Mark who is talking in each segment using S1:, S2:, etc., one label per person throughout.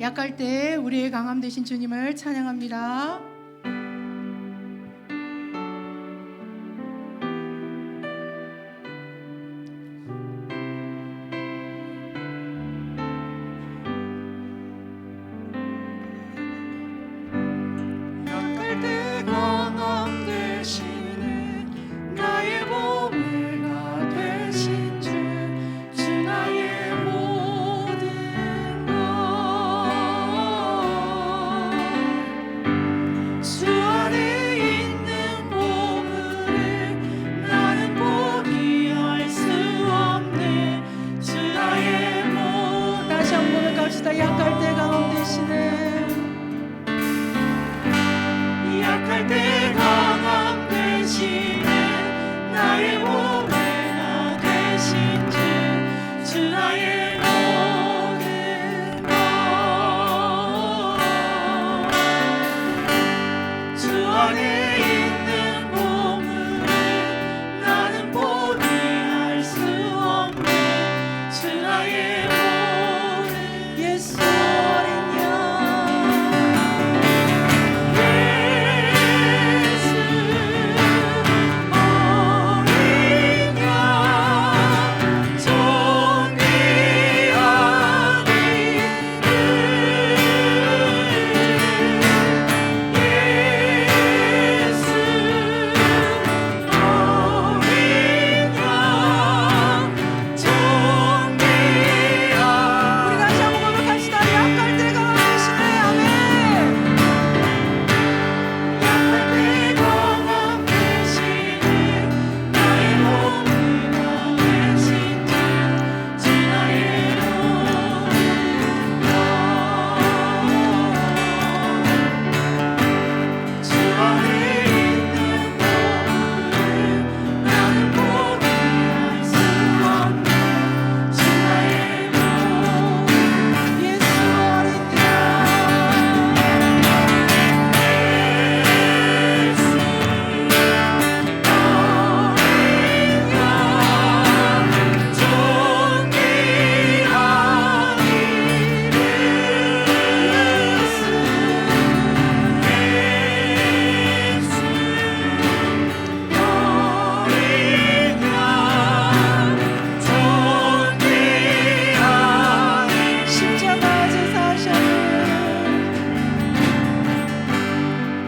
S1: 약할 때 우리의 강함 되신 주님을 찬양합니다.
S2: 약할 때 강함 되시네 나의 보배가 되신 주 나의 모든 것 주 안에 있는 보물을 나는 포기할 수 없네 주 나의 모든
S1: 다시 한 번 고백합시다. 약할 때 강함 되시네.
S2: 약할 때 강함 되시네 나의 보배가 되신 주 나의 모든 것 주 안에 있는 보물을 나는 포기할 수 없네 주 나의 모든
S1: 예수 어린 양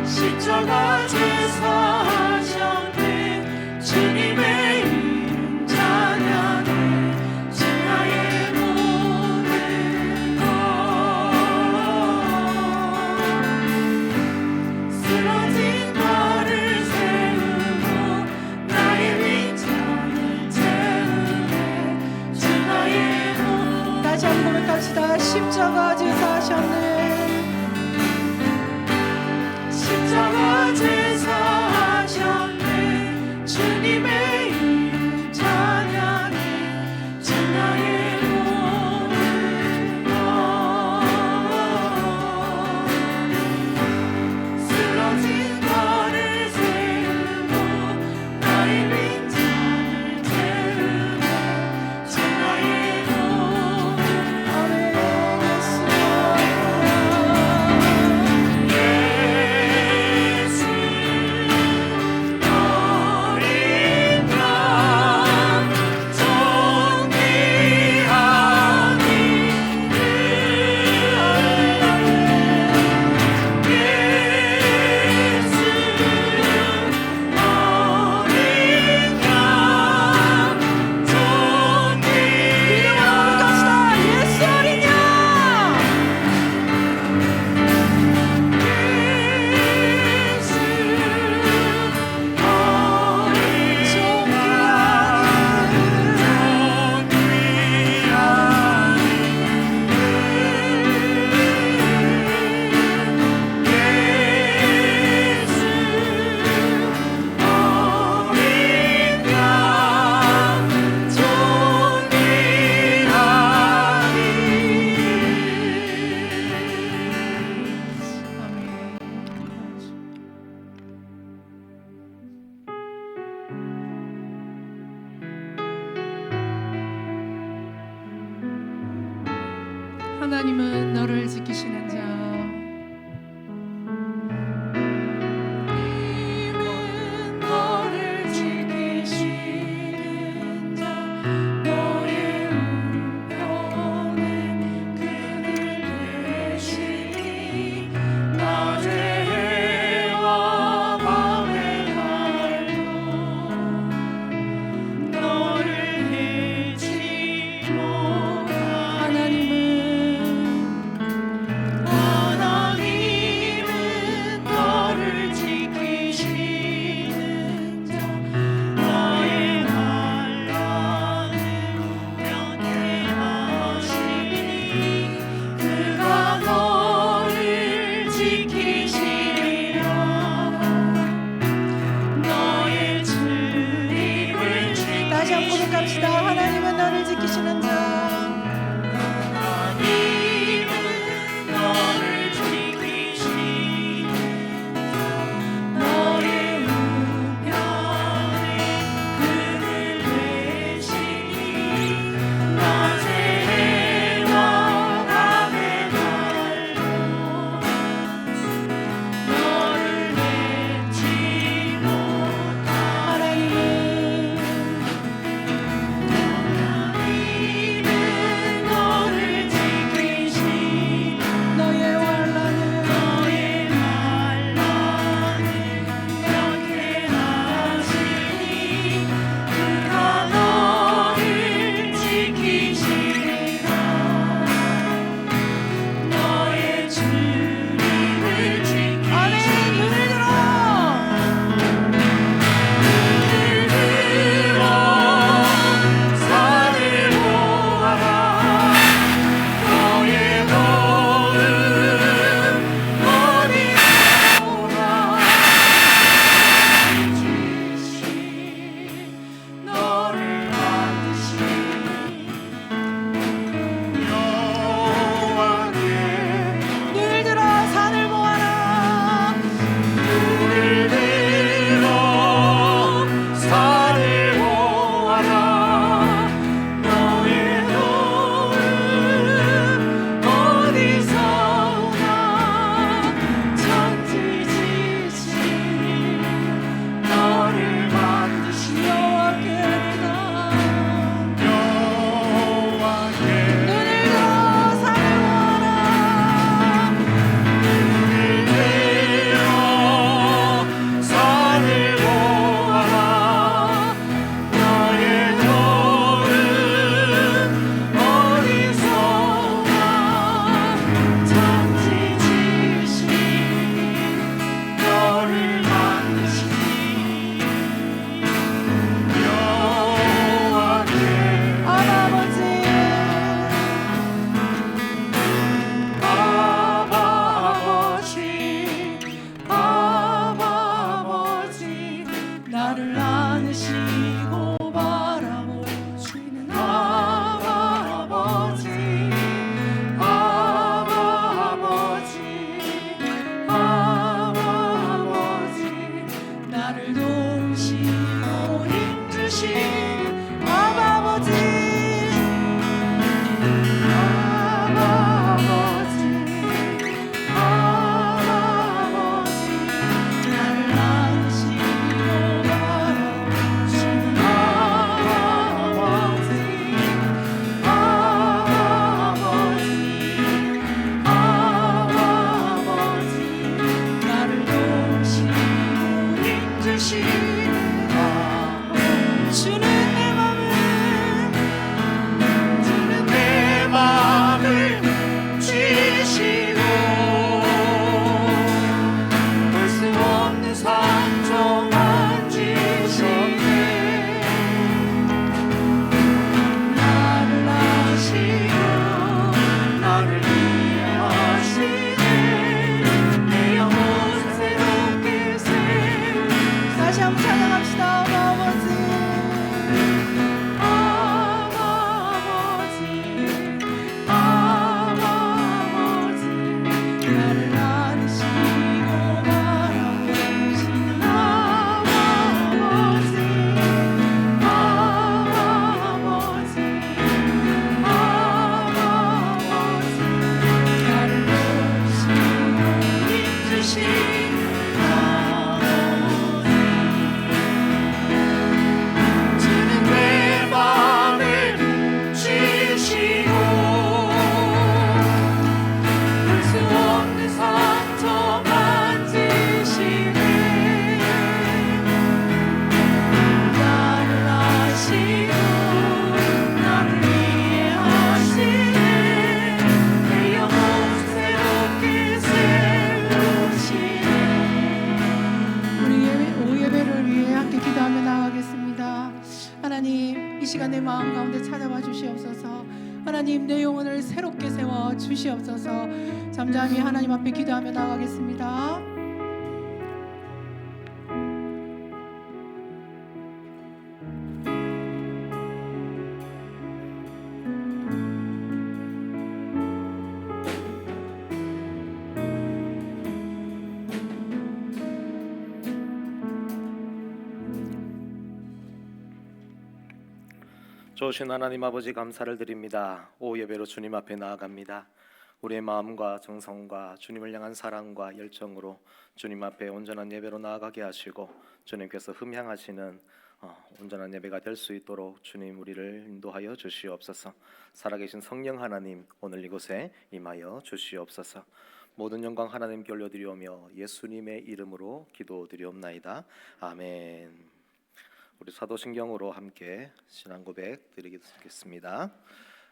S2: 십자가 제사하셨네 주님의 이름 찬양해 주 나의 모든 것 쓰러진 나를 세우고 나의 빈장을 채우네 주 나의 모든
S1: 다시 한 번 고백합시다. 십자가 제사하셨네.
S2: 십자가 제사하셨네 주님의 이름 찬양해 주 나의 모든 것 쓰러진 나를 세우고 나의 빈장을 채우네 주 나의 모든
S1: 아멘. 예수 하나님은 너를 지키시는 자.
S2: 너를 지키시는 자 너의 우편에 그늘 되시니 낮의 해와 밤의 날도 너를 잃지 못하니 하나님은
S1: 하나님 내 영혼을 새롭게 세워 주시옵소서. 잠잠히 하나님 앞에 기도하며 나아가겠습니다.
S3: 좋으신 하나님 아버지 감사를 드립니다. 오후 예배로 주님 앞에 나아갑니다. 우리의 마음과 정성과 주님을 향한 사랑과 열정으로 주님 앞에 온전한 예배로 나아가게 하시고 주님께서 흠향하시는 온전한 예배가 될 수 있도록 주님 우리를 인도하여 주시옵소서. 살아계신 성령 하나님 오늘 이곳에 임하여 주시옵소서. 모든 영광 하나님께 올려드리오며 예수님의 이름으로 기도드리옵나이다. 아멘. 우리 사도신경으로 함께 신앙 고백 드리겠습니다.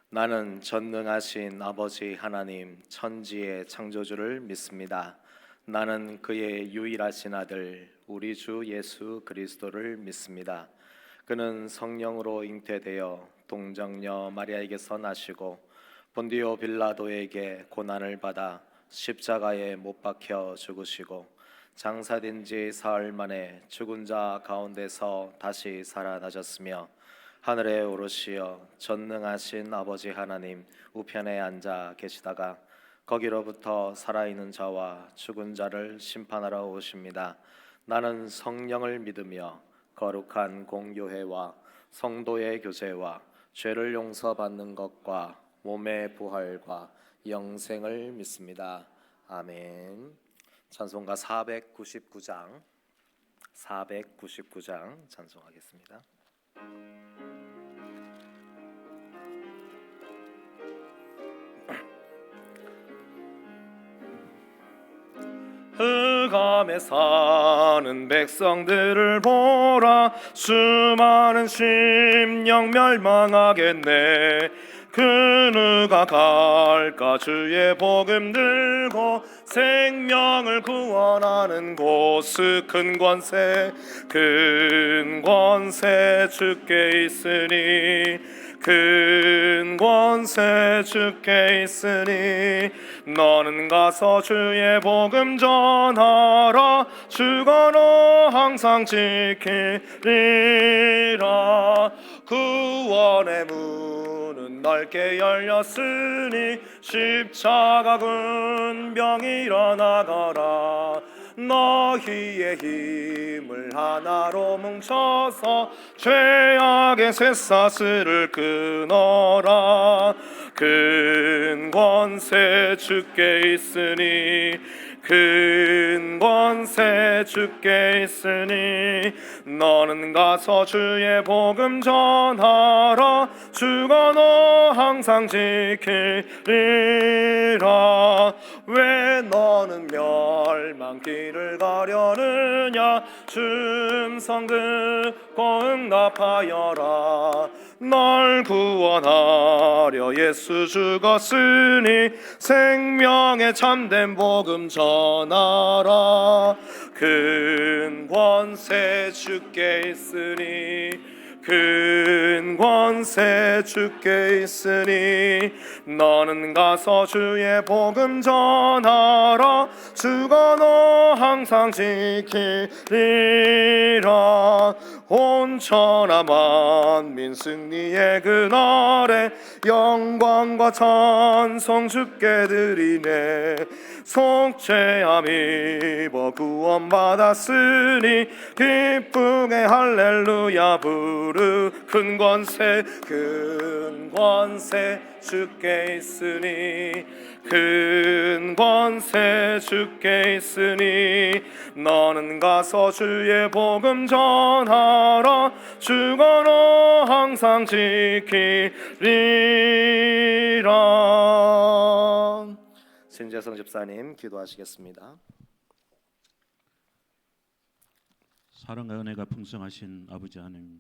S3: 나는 전능하신 아버지 하나님 천지의 창조주를 믿습니다. 나는 그의 유일하신 아들 우리 주 예수 그리스도를 믿습니다. 그는 성령으로 잉태되어 동정녀 마리아에게서 나시고 본디오 빌라도에게 고난을 받아 십자가에 못 박혀 죽으시고 장사된 지 사흘 만에 죽은 자 가운데서 다시 살아나셨으며 하늘에 오르시어 전능하신 아버지 하나님 우편에 앉아 계시다가 거기로부터 살아있는 자와 죽은 자를 심판하러 오십니다. 나는 성령을 믿으며 거룩한 공교회와 성도의 교제와 죄를 용서받는 것과 몸의 부활과 영생을 믿습니다. 아멘. 찬송가 499장 찬송하겠습니다. 흑암에 사는 백성들을 보라. 수많은 심령 멸망하겠네. 그 누가 갈까. 주의 복음 들고 생명을 구원하는 곳. 큰 권세 주께 있으니 큰 권세 주께 있으니 너는 가서 주의 복음 전하라. 주가 너 항상 지키리라. 구원의 문은 넓게 열렸으니 십자가 군병 일어나가라. 너희의 힘을 하나로 뭉쳐서 죄악의 쇠사슬을 끊어라. 큰 권세 주께 있으니 큰 권세 주께 있으니 너는 가서 주의 복음 전하라. 주가 너 항상 지키리라. 왜 너는 멸망길을 가려느냐. 줌성 듣고 응답하여라. 널 구원하려 예수 죽었으니 생명의 참된 복음 전하라. 큰 권세 주께 있으니 큰 권세 주께 있으니 너는 가서 주의 복음 전하라. 주가 너 항상 지키리라. 온 천하 만민 승리의 그날에 영광과 찬송 주께 드리네. 속죄함 입어 구원받았으니 기쁘게 할렐루야 부르. 큰 권세 주께 있으니 큰 권세 주께 있으니 너는 가서 주의 복음 전하라. 주가 너 항상 지키리라. 신재성 집사님 기도하시겠습니다.
S4: 사랑과 은혜가 풍성하신 아버지 하나님,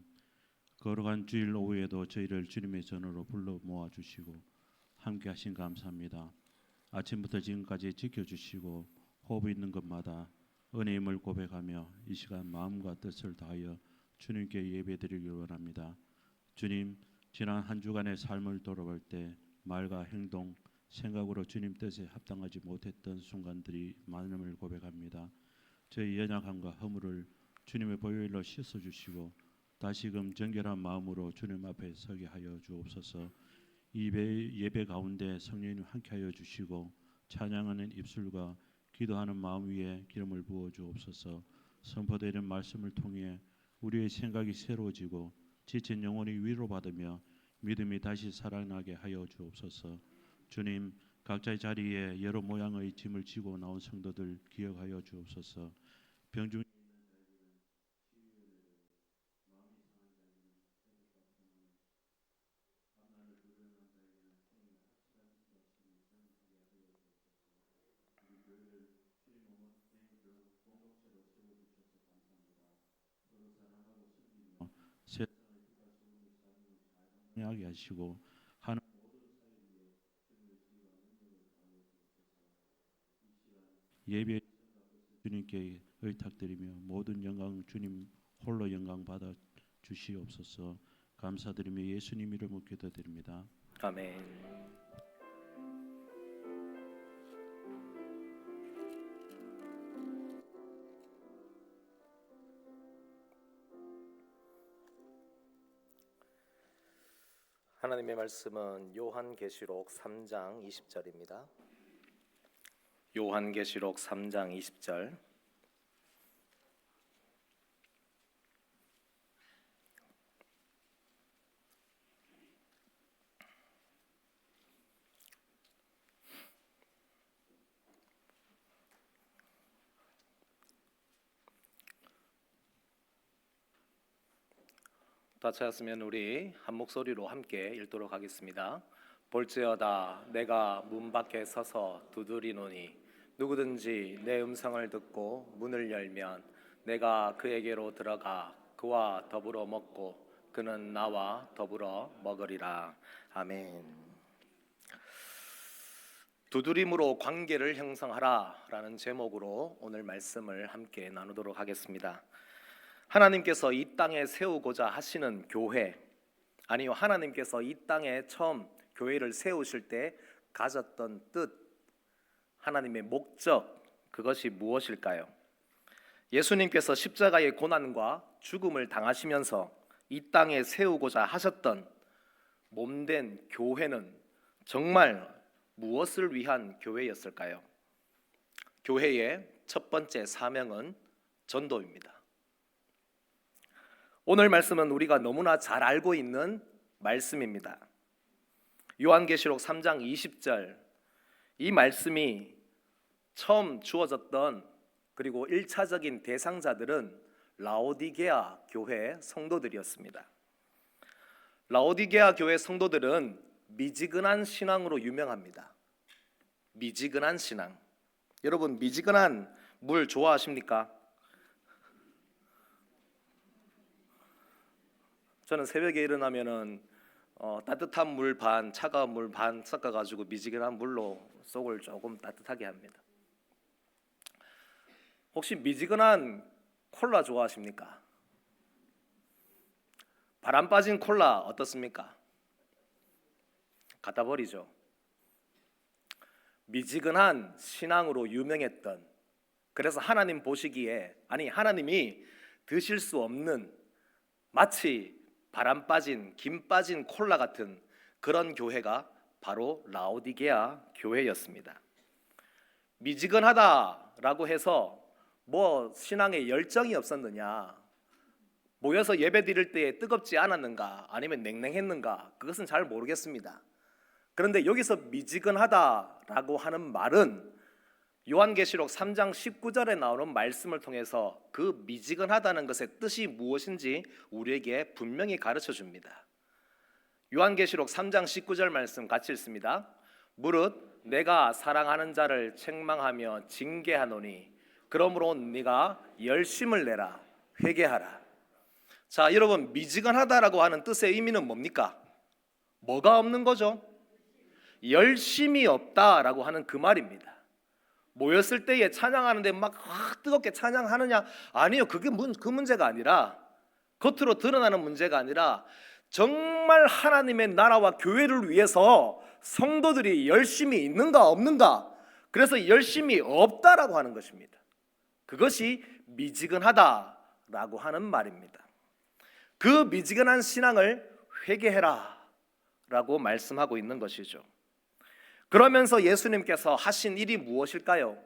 S4: 거룩한 주일 오후에도 저희를 주님의 전으로 불러 모아주시고 함께하신 감사합니다. 아침부터 지금까지 지켜주시고 호흡 있는 것마다 은혜임을 고백하며 이 시간 마음과 뜻을 다하여 주님께 예배드리길 원합니다. 주님, 지난 한 주간의 삶을 돌아볼 때 말과 행동, 생각으로 주님 뜻에 합당하지 못했던 순간들이 많음을 고백합니다. 저희 연약함과 허물을 주님의 보혈로 씻어주시고 다시금 정결한 마음으로 주님 앞에 서게 하여 주옵소서. 이 예배 가운데 성령님 함께하여 주시고 찬양하는 입술과 기도하는 마음 위에 기름을 부어 주옵소서. 선포되는 말씀을 통해 우리의 생각이 새로워지고 지친 영혼이 위로받으며 믿음이 다시 살아나게 하여 주옵소서. 주님, 각자의 자리에 여러 모양의 짐을 지고 나온 성도들 기억하여 주옵소서. 병중 하게 하시고 하는 예배 주님께 의탁드리며 모든 영광 주님 홀로 영광 받아 주시옵소서. 감사드리며 예수님 이름으로 기도드립니다.
S3: 아멘. 하나님의 말씀은 요한계시록 3장 20절입니다. 요한계시록 3장 20절. 다 찾았으면 우리 한 목소리로 함께 읽도록 하겠습니다. 볼지어다 내가 문 밖에 서서 두드리노니 누구든지 내 음성을 듣고 문을 열면 내가 그에게로 들어가 그와 더불어 먹고 그는 나와 더불어 먹으리라. 아멘. 두드림으로 관계를 형성하라 라는 제목으로 오늘 말씀을 함께 나누도록 하겠습니다. 하나님께서 이 땅에 세우고자 하시는 교회, 아니요 하나님께서 이 땅에 처음 교회를 세우실 때 가졌던 뜻, 하나님의 목적, 그것이 무엇일까요? 예수님께서 십자가의 고난과 죽음을 당하시면서 이 땅에 세우고자 하셨던 몸된 교회는 정말 무엇을 위한 교회였을까요? 교회의 첫 번째 사명은 전도입니다. 오늘 말씀은 우리가 너무나 잘 알고 있는 말씀입니다. 요한계시록 3장 20절, 이 말씀이 처음 주어졌던 그리고 1차적인 대상자들은 라오디게아 교회 성도들이었습니다. 라오디게아 교회 성도들은 미지근한 신앙으로 유명합니다. 미지근한 신앙. 여러분, 미지근한 물 좋아하십니까? 저는 새벽에 일어나면은 따뜻한 물 반, 차가운 물 반 섞어가지고 미지근한 물로 속을 조금 따뜻하게 합니다. 혹시 미지근한 콜라 좋아하십니까? 바람 빠진 콜라 어떻습니까? 갖다 버리죠. 미지근한 신앙으로 유명했던, 그래서 하나님 보시기에, 아니 하나님이 드실 수 없는, 마치 바람 빠진, 김 빠진 콜라 같은 그런 교회가 바로 라오디게아 교회였습니다. 미지근하다라고 해서 뭐 신앙에 열정이 없었느냐, 모여서 예배 드릴 때에 뜨겁지 않았는가, 아니면 냉랭했는가, 그것은 잘 모르겠습니다. 그런데 여기서 미지근하다라고 하는 말은 요한계시록 3장 19절에 나오는 말씀을 통해서 그 미지근하다는 것의 뜻이 무엇인지 우리에게 분명히 가르쳐 줍니다. 요한계시록 3장 19절 말씀 같이 읽습니다. 무릇 내가 사랑하는 자를 책망하며 징계하노니 그러므로 네가 열심을 내라, 회개하라. 자, 여러분, 미지근하다라고 하는 뜻의 의미는 뭡니까? 뭐가 없는 거죠? 열심이 없다라고 하는 그 말입니다. 모였을 때에 찬양하는데 막 뜨겁게 찬양하느냐? 아니요, 그게 그 문제가 아니라, 겉으로 드러나는 문제가 아니라 정말 하나님의 나라와 교회를 위해서 성도들이 열심이 있는가 없는가? 그래서 열심이 없다라고 하는 것입니다. 그것이 미지근하다라고 하는 말입니다. 그 미지근한 신앙을 회개해라 라고 말씀하고 있는 것이죠. 그러면서 예수님께서 하신 일이 무엇일까요?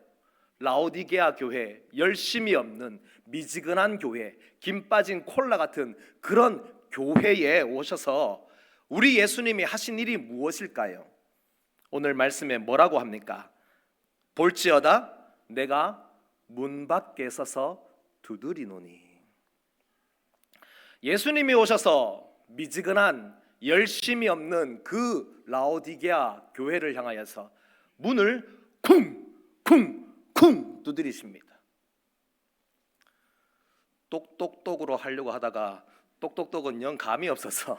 S3: 라오디게아 교회, 열심이 없는 미지근한 교회, 김 빠진 콜라 같은 그런 교회에 오셔서 우리 예수님이 하신 일이 무엇일까요? 오늘 말씀에 뭐라고 합니까? 볼지어다 내가 문 밖에 서서 두드리노니. 예수님이 오셔서 미지근한 열심이 없는 그 라오디게아 교회를 향하여서 문을 쿵쿵쿵 두드리십니다. 똑똑똑으로 하려고 하다가 똑똑똑은 영 감이 없어서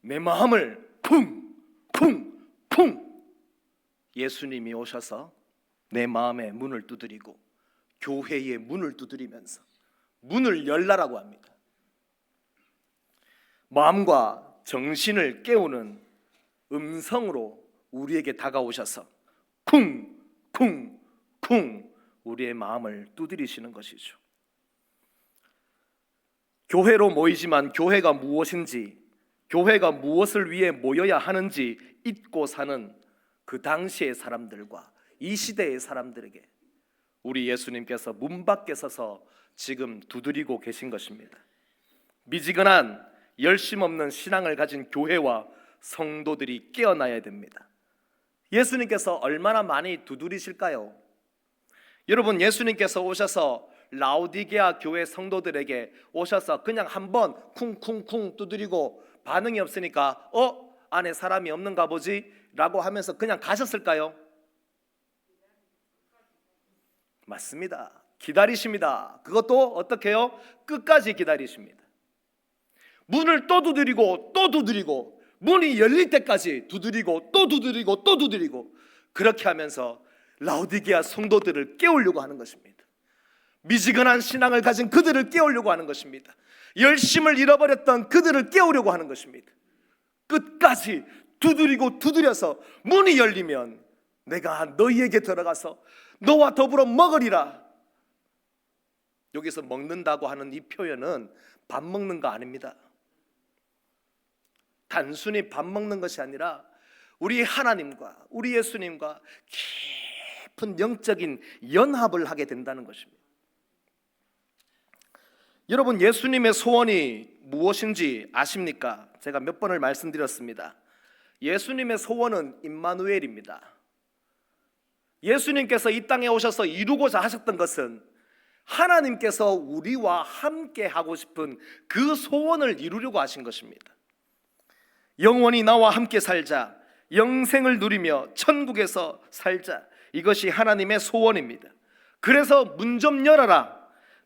S3: 내 마음을 쿵쿵쿵 예수님이 오셔서 내 마음의 문을 두드리고 교회의 문을 두드리면서 문을 열라라고 합니다. 마음과 정신을 깨우는 음성으로 우리에게 다가오셔서 쿵쿵쿵 우리의 마음을 두드리시는 것이죠. 교회로 모이지만 교회가 무엇인지, 교회가 무엇을 위해 모여야 하는지 잊고 사는 그 당시의 사람들과 이 시대의 사람들에게 우리 예수님께서 문 밖에 서서 지금 두드리고 계신 것입니다. 미지근한 열심 없는 신앙을 가진 교회와 성도들이 깨어나야 됩니다. 예수님께서 얼마나 많이 두드리실까요? 여러분, 예수님께서 오셔서 라오디게아 교회 성도들에게 오셔서 그냥 한번 쿵쿵쿵 두드리고 반응이 없으니까 안에 사람이 없는가 보지 라고 하면서 그냥 가셨을까요? 맞습니다. 기다리십니다. 그것도 어떻게 해요? 끝까지 기다리십니다. 문을 또 두드리고 또 두드리고 문이 열릴 때까지 두드리고 또 두드리고 또 두드리고 그렇게 하면서 라오디게아 성도들을 깨우려고 하는 것입니다. 미지근한 신앙을 가진 그들을 깨우려고 하는 것입니다. 열심을 잃어버렸던 그들을 깨우려고 하는 것입니다. 끝까지 두드리고 두드려서 문이 열리면 내가 너희에게 들어가서 너와 더불어 먹으리라. 여기서 먹는다고 하는 이 표현은 밥 먹는 거 아닙니다. 단순히 밥 먹는 것이 아니라 우리 하나님과 우리 예수님과 깊은 영적인 연합을 하게 된다는 것입니다. 여러분, 예수님의 소원이 무엇인지 아십니까? 제가 몇 번을 말씀드렸습니다. 예수님의 소원은 임마누엘입니다. 예수님께서 이 땅에 오셔서 이루고자 하셨던 것은 하나님께서 우리와 함께 하고 싶은 그 소원을 이루려고 하신 것입니다. 영원히 나와 함께 살자, 영생을 누리며 천국에서 살자, 이것이 하나님의 소원입니다. 그래서 문 좀 열어라.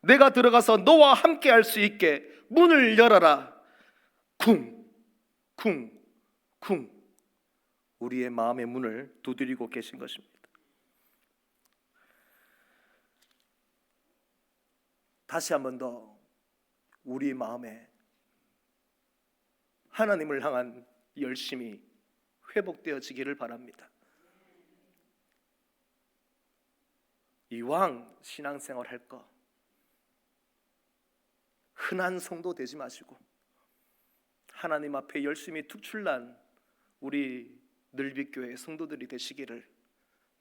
S3: 내가 들어가서 너와 함께 할 수 있게 문을 열어라. 쿵, 쿵, 쿵. 우리의 마음의 문을 두드리고 계신 것입니다. 다시 한 번 더 우리 마음에 하나님을 향한 열심이 회복되어지기를 바랍니다. 이왕 신앙생활 할 거 흔한 성도 되지 마시고 하나님 앞에 열심히 특출난 우리 늘빛교회 성도들이 되시기를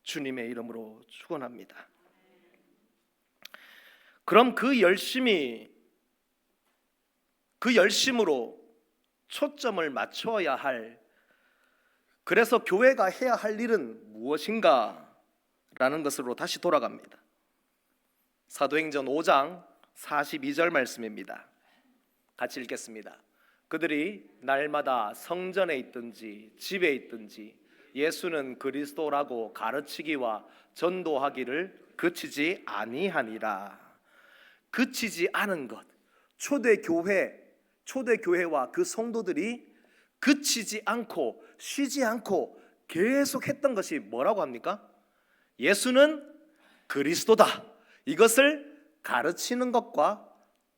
S3: 주님의 이름으로 축원합니다. 그럼 그 열심으로 초점을 맞춰야 할, 그래서 교회가 해야 할 일은 무엇인가 라는 것으로 다시 돌아갑니다. 사도행전 5장 42절 말씀입니다. 같이 읽겠습니다. 그들이 날마다 성전에 있든지 집에 있든지 예수는 그리스도라고 가르치기와 전도하기를 그치지 아니하니라. 그치지 않은 것, 초대교회와 그 성도들이 그치지 않고 쉬지 않고 계속 했던 것이 뭐라고 합니까? 예수는 그리스도다. 이것을 가르치는 것과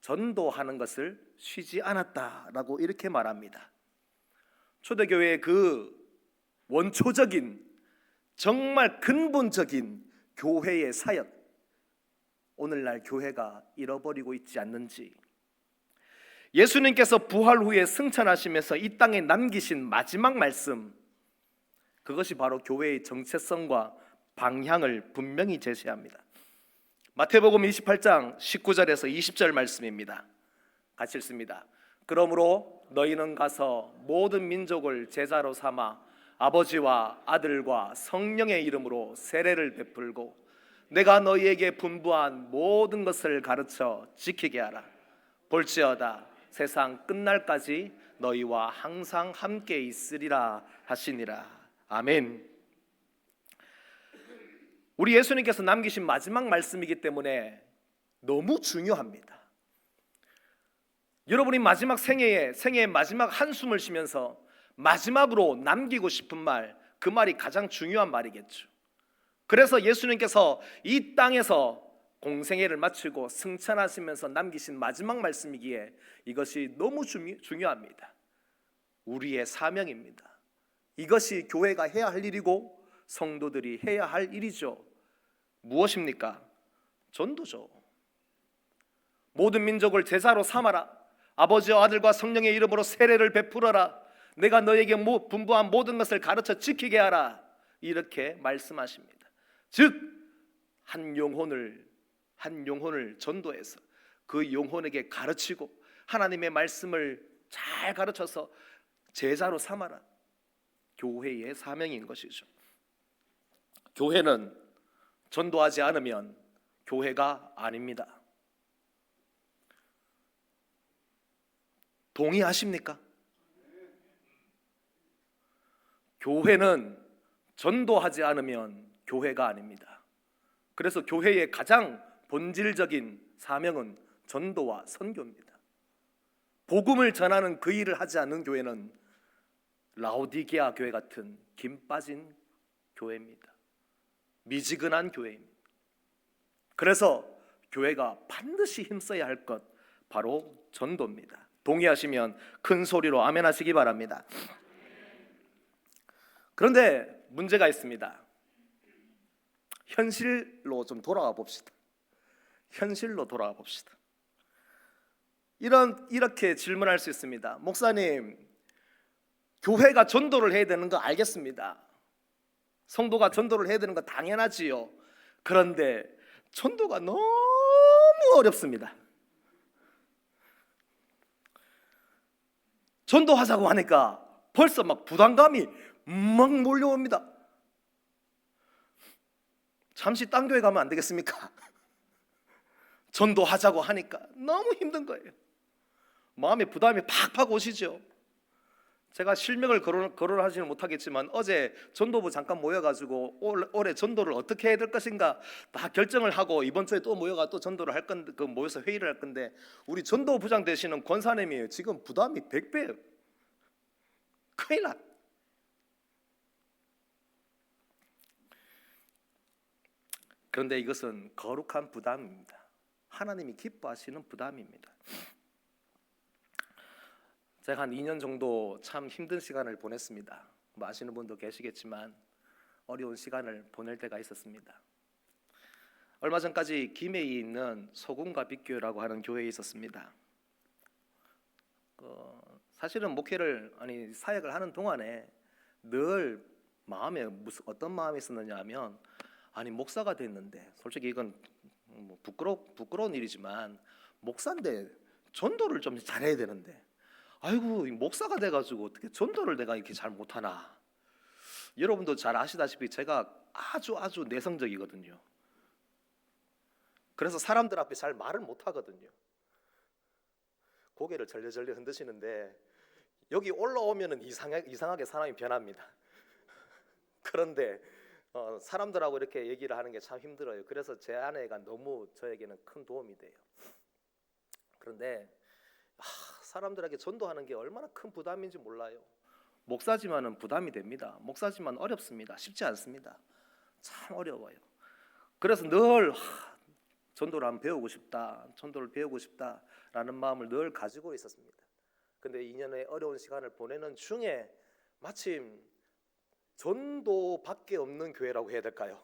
S3: 전도하는 것을 쉬지 않았다라고 이렇게 말합니다. 초대교회의 그 원초적인 정말 근본적인 교회의 사역, 오늘날 교회가 잃어버리고 있지 않는지, 예수님께서 부활 후에 승천하시면서 이 땅에 남기신 마지막 말씀, 그것이 바로 교회의 정체성과 방향을 분명히 제시합니다. 마태복음 28장 19절에서 20절 말씀입니다. 같이 읽습니다. 그러므로 너희는 가서 모든 민족을 제자로 삼아 아버지와 아들과 성령의 이름으로 세례를 베풀고 내가 너희에게 분부한 모든 것을 가르쳐 지키게 하라. 볼지어다 세상 끝날까지 너희와 항상 함께 있으리라 하시니라. 아멘. 우리 예수님께서 남기신 마지막 말씀이기 때문에 너무 중요합니다. 여러분이 마지막 생애의 마지막 한숨을 쉬면서 마지막으로 남기고 싶은 말, 그 말이 가장 중요한 말이겠죠. 그래서 예수님께서 이 땅에서 공생애를 마치고 승천하시면서 남기신 마지막 말씀이기에 이것이 너무 중요합니다. 우리의 사명입니다. 이것이 교회가 해야 할 일이고 성도들이 해야 할 일이죠. 무엇입니까? 전도죠. 모든 민족을 제자로 삼아라. 아버지와 아들과 성령의 이름으로 세례를 베풀어라. 내가 너에게 분부한 모든 것을 가르쳐 지키게 하라. 이렇게 말씀하십니다. 즉 한 영혼을 전도해서 그 영혼에게 가르치고 하나님의 말씀을 잘 가르쳐서 제자로 삼아라. 교회의 사명인 것이죠. 교회는 전도하지 않으면 교회가 아닙니다. 동의하십니까? 교회는 전도하지 않으면 교회가 아닙니다. 그래서 교회의 가장 본질적인 사명은 전도와 선교입니다. 복음을 전하는 그 일을 하지 않는 교회는 라오디게아 교회 같은 김 빠진 교회입니다. 미지근한 교회입니다. 그래서 교회가 반드시 힘써야 할 것 바로 전도입니다. 동의하시면 큰 소리로 아멘 하시기 바랍니다. 그런데 문제가 있습니다. 현실로 좀 돌아가 봅시다. 현실로 돌아가 봅시다. 이렇게 질문할 수 있습니다. 목사님, 교회가 전도를 해야 되는 거 알겠습니다. 성도가 전도를 해야 되는 거 당연하지요. 그런데 전도가 너무 어렵습니다. 전도하자고 하니까 벌써 막 부담감이 막 몰려옵니다. 잠시 딴 교회 가면 안 되겠습니까? 전도하자고 하니까 너무 힘든 거예요. 마음에 부담이 팍팍 오시죠. 제가 실명을 거론하지는 못하겠지만 어제 전도부 잠깐 모여가지고 올해 전도를 어떻게 해야 될 것인가 다 결정을 하고 이번 주에 또 모여가 또 전도를 할 건데 모여서 회의를 할 건데 우리 전도부장 되시는 권사님이 지금 부담이 100배예요. 큰일 나. 그런데 이것은 거룩한 부담입니다. 하나님이 기뻐하시는 부담입니다. 제가 한 2년 정도 참 힘든 시간을 보냈습니다. 뭐 아시는 분도 계시겠지만 어려운 시간을 보낼 때가 있었습니다. 얼마 전까지 김해에 있는 소금과 빛교회라고 하는 교회에 있었습니다. 사실은 목회를 사역을 하는 동안에 늘 마음에 어떤 마음이 있었느냐 하면 목사가 됐는데 솔직히 이건 뭐 부끄러운 일이지만 목사인데 전도를 좀 잘해야 되는데 아이고 목사가 돼가지고 어떻게 전도를 내가 이렇게 잘 못하나. 여러분도 잘 아시다시피 제가 아주 내성적이거든요. 그래서 사람들 앞에 잘 말을 못하거든요. 고개를 절레절레 흔드시는데 여기 올라오면은 이상하게 사람이 변합니다. 그런데 사람들하고 이렇게 얘기를 하는 게 참 힘들어요. 그래서 제 아내가 너무 저에게는 큰 도움이 돼요. 그런데 사람들에게 전도하는 게 얼마나 큰 부담인지 몰라요. 목사지만은 부담이 됩니다. 목사지만 어렵습니다. 쉽지 않습니다. 참 어려워요. 그래서 늘 전도를 한번 배우고 싶다, 전도를 배우고 싶다라는 마음을 늘 가지고 있었습니다. 근데 2년의 어려운 시간을 보내는 중에 마침 전도밖에 없는 교회라고 해야 될까요?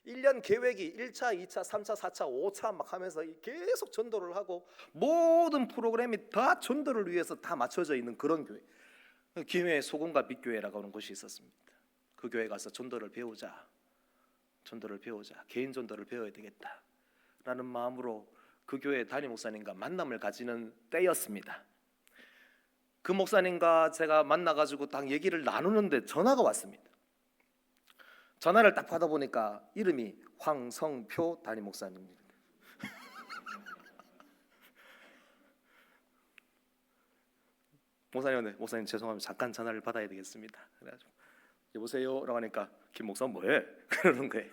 S3: 1년 계획이 1차, 2차, 3차, 4차, 5차 막 하면서 계속 전도를 하고 모든 프로그램이 다 전도를 위해서 다 맞춰져 있는 그런 교회, 김해 소금과 빛교회라고 하는 곳이 있었습니다. 그 교회 가서 전도를 배우자, 개인 전도를 배워야 되겠다라는 마음으로 그 교회 담임 목사님과 만남을 가지는 때였습니다. 그 목사님과 제가 만나가지고 딱 얘기를 나누는데 전화가 왔습니다. 전화를 딱 받아보니까 이름이 황성표 담임 목사님입니다. 목사님 죄송합니다. 잠깐 전화를 받아야 되겠습니다. 그래가지고 여보세요라고 하니까 김 목사 뭐해? 그러는 거예요.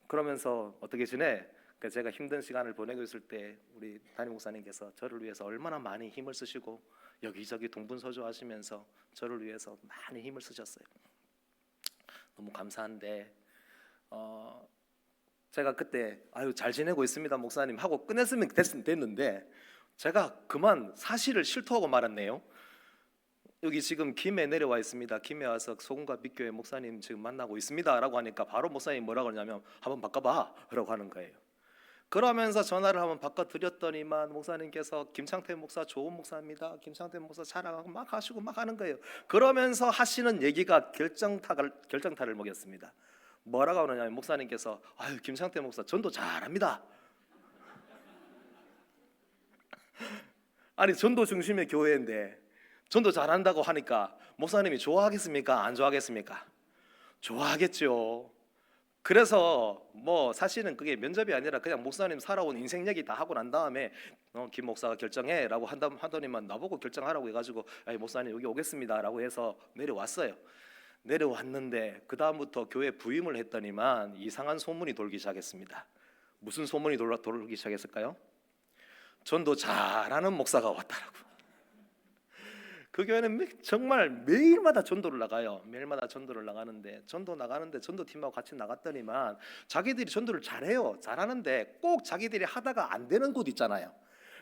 S3: 그러면서 어떻게 지내? 그러니까 제가 힘든 시간을 보내고 있을 때 우리 담임 목사님께서 저를 위해서 얼마나 많이 힘을 쓰시고 여기저기 동분서주하시면서 저를 위해서 많이 힘을 쓰셨어요. 너무 감사한데 제가 그때 아유 잘 지내고 있습니다 목사님 하고 끝냈으면 됐는데 제가 그만 사실을 실토하고 말았네요. 여기 지금 김해 내려와 있습니다. 김해 와서 소금과 빛교회 목사님 지금 만나고 있습니다라고 하니까 바로 목사님 뭐라고 그러냐면 한번 바꿔봐라고 하는 거예요. 그러면서 전화를 한번 바꿔드렸더니만 목사님께서 김창태 목사 좋은 목사입니다. 김창태 목사 자랑하고 막 하시고 막 하는 거예요. 그러면서 하시는 얘기가 결정타를 먹였습니다. 뭐라고 하느냐면 목사님께서 아유 김창태 목사 전도 잘합니다. 아니 전도 중심의 교회인데 전도 잘한다고 하니까 목사님이 좋아하겠습니까? 안 좋아하겠습니까? 좋아하겠죠. 그래서 뭐 사실은 그게 면접이 아니라 그냥 목사님 살아온 인생 얘기 다 하고 난 다음에 김 목사가 결정해라고 하더니만 나보고 결정하라고 해가지고 목사님 여기 오겠습니다라고 해서 내려왔어요. 내려왔는데 그 다음부터 교회 부임을 했더니만 이상한 소문이 돌기 시작했습니다. 무슨 소문이 돌기 시작했을까요? 전도 잘하는 목사가 왔다라고. 그 교회는 정말 매일마다 전도를 나가요. 매일마다 전도를 나가는데 전도팀하고 같이 나갔더니만 자기들이 전도를 잘해요. 잘하는데 꼭 자기들이 하다가 안 되는 곳 있잖아요.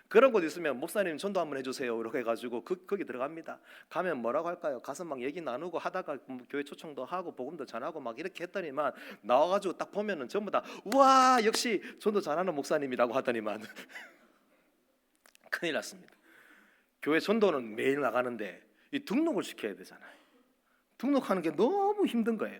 S3: 그런 곳 있으면 목사님 전도 한번 해주세요 이렇게 해가지고 거기 들어갑니다. 가면 뭐라고 할까요? 가서 막 얘기 나누고 하다가 교회 초청도 하고 복음도 전하고 막 이렇게 했더니만 나와가지고 딱 보면은 전부 다 우와 역시 전도 잘하는 목사님이라고 하더니만 큰일 났습니다. 교회 전도는 매일 나가는데 이 등록을 시켜야 되잖아요. 등록하는 게 너무 힘든 거예요.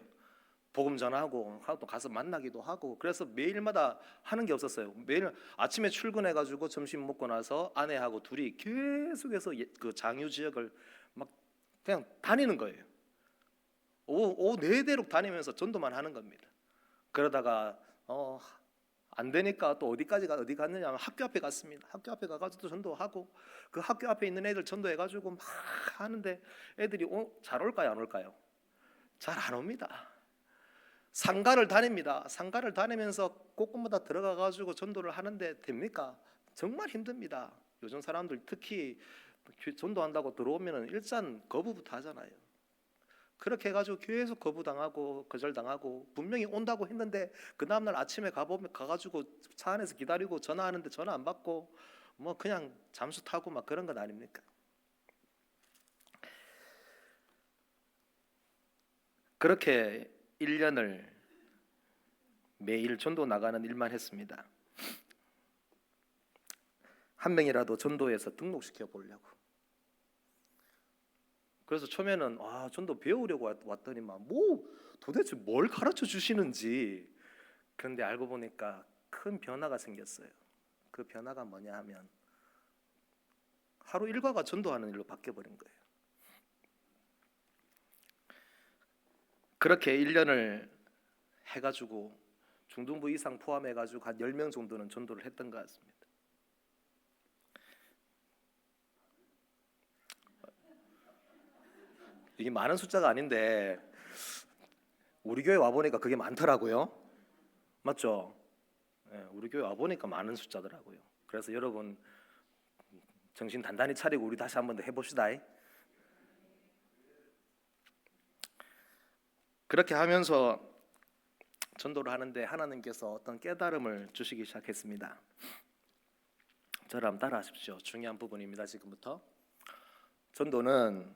S3: 복음 전하고 또 가서 만나기도 하고 그래서 매일마다 하는 게 없었어요. 매일 아침에 출근해가지고 점심 먹고 나서 아내하고 둘이 계속해서 그 장유 지역을 막 그냥 다니는 거예요. 오후 내대록 다니면서 전도만 하는 겁니다. 그러다가 안 되니까 또 어디 갔느냐 하면 학교 앞에 갔습니다. 학교 앞에 가가지고 전도하고 그 학교 앞에 있는 애들 전도해가지고 막 하는데 애들이 잘 올까요 안 올까요? 잘 안 옵니다. 상가를 다닙니다. 상가를 다니면서 곳곳마다 들어가가지고 전도를 하는데 됩니까? 정말 힘듭니다. 요즘 사람들 특히 전도한다고 들어오면은 일단 거부부터 하잖아요. 그렇게 해가지고 계속 거부당하고 거절당하고 분명히 온다고 했는데 그 다음날 아침에 가가지고 차 안에서 기다리고 전화하는데 전화 안 받고 뭐 그냥 잠수 타고 막 그런 것 아닙니까? 그렇게 1년을 매일 전도 나가는 일만 했습니다. 한 명이라도 전도해서 등록시켜 보려고. 그래서 처음에는 전도 배우려고 왔더니만 뭐 도대체 뭘 가르쳐 주시는지. 그런데 알고 보니까 큰 변화가 생겼어요. 그 변화가 뭐냐 하면 하루 일과가 전도하는 일로 바뀌어버린 거예요. 그렇게 1년을 해가지고 중등부 이상 포함해가지고 한 10명 정도는 전도를 했던 것 같습니다. 이게 많은 숫자가 아닌데 우리 교회 와보니까 그게 많더라고요. 맞죠? 네, 우리 교회 와보니까 많은 숫자더라고요. 그래서 여러분 정신 단단히 차리고 우리 다시 한번 더 해봅시다. 그렇게 하면서 전도를 하는데 하나님께서 어떤 깨달음을 주시기 시작했습니다. 저를 한번 따라하십시오. 중요한 부분입니다. 지금부터 전도는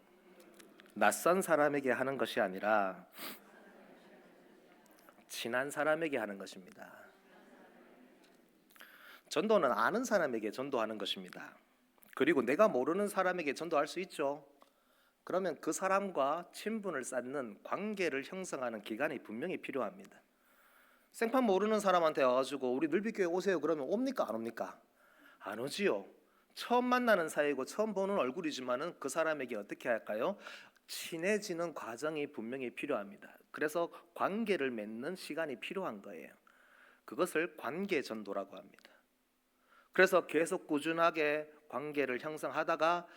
S3: 낯선 사람에게 하는 것이 아니라 친한 사람에게 하는 것입니다. 전도는 아는 사람에게 전도하는 것입니다. 그리고 내가 모르는 사람에게 전도할 수 있죠. 그러면 그 사람과 친분을 쌓는 관계를 형성하는 기간이 분명히 필요합니다. 생판 모르는 사람한테 와가지고 우리 늘비교회 오세요 그러면 옵니까 안 옵니까? 안 오지요. 처음 만나는 사이고 처음 보는 얼굴이지만은 그 사람에게 어떻게 할까요? 친해지는 과정이 분명히 필요합니다. 그래서 관계를 맺는 시간이 필요한 거예요. 그것을 관계 전도라고 합니다. 그래서 계속 꾸준하게 관계를 형성하다가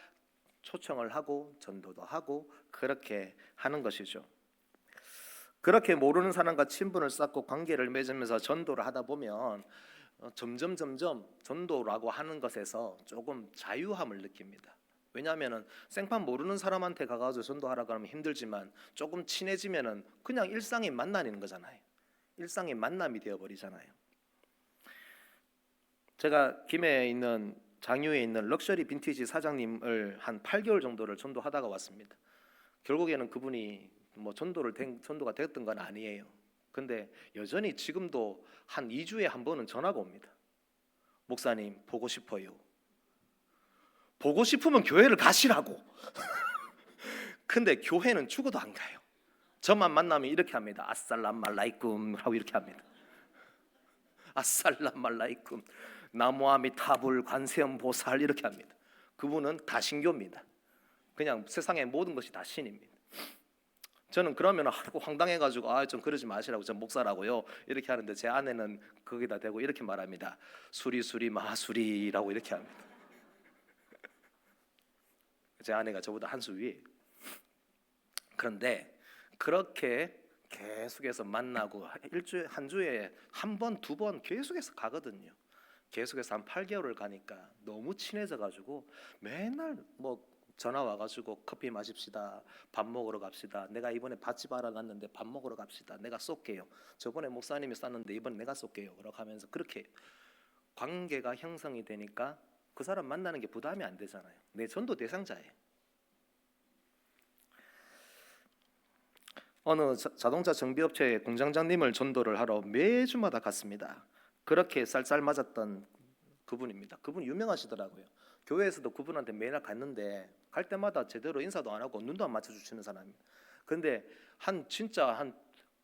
S3: 초청을 하고 전도도 하고 그렇게 하는 것이죠. 그렇게 모르는 사람과 친분을 쌓고 관계를 맺으면서 전도를 하다 보면 점점 전도라고 하는 것에서 조금 자유함을 느낍니다. 왜냐하면 생판 모르는 사람한테 가가지고 전도하라고 하면 힘들지만 조금 친해지면은 그냥 일상의 만나는 거잖아요. 일상의 만남이 되어버리잖아요. 제가 김해에 있는 장유에 있는 럭셔리 빈티지 사장님을 한 8개월 정도를 전도하다가 왔습니다. 결국에는 그분이 뭐 전도가 됐던 건 아니에요. 근데 여전히 지금도 한 2주에 한 번은 전화가 옵니다. 목사님 보고 싶어요. 보고 싶으면 교회를 가시라고. 근데 교회는 죽어도 안 가요. 저만 만나면 이렇게 합니다. 아살람말라이쿰 하고 이렇게 합니다. 아살람말라이쿰 나무아미타불 관세음보살 이렇게 합니다. 그분은 다 신교입니다. 그냥 세상의 모든 것이 다 신입니다. 저는 그러면 황당해가지고 좀 그러지 마시라고, 전 목사라고요 이렇게 하는데 제 아내는 거기다 대고 이렇게 말합니다. 수리 마수리라고 이렇게 합니다. 제 아내가 저보다 한 수 위에. 그런데 그렇게 계속해서 만나고 한 주에 한 번, 두 번 계속해서 가거든요. 계속해서 한 8개월을 가니까 너무 친해져가지고 맨날 뭐 전화 와가지고 커피 마십시다, 밥 먹으러 갑시다. 내가 이번에 밭집 알아갔는데 밥 먹으러 갑시다. 내가 쏠게요. 저번에 목사님이 쐈는데 이번에 내가 쏠게요. 그러고 하면서 그렇게 관계가 형성이 되니까 그 사람 만나는 게 부담이 안 되잖아요. 내 전도 대상자예요. 어느 자동차 정비업체의 공장장님을 전도를 하러 매주마다 갔습니다. 그렇게 쌀쌀 맞았던 그분입니다. 그분 유명하시더라고요. 교회에서도 그분한테 매일 갔는데 갈 때마다 제대로 인사도 안 하고 눈도 안 맞춰주시는 사람이에요. 근데 진짜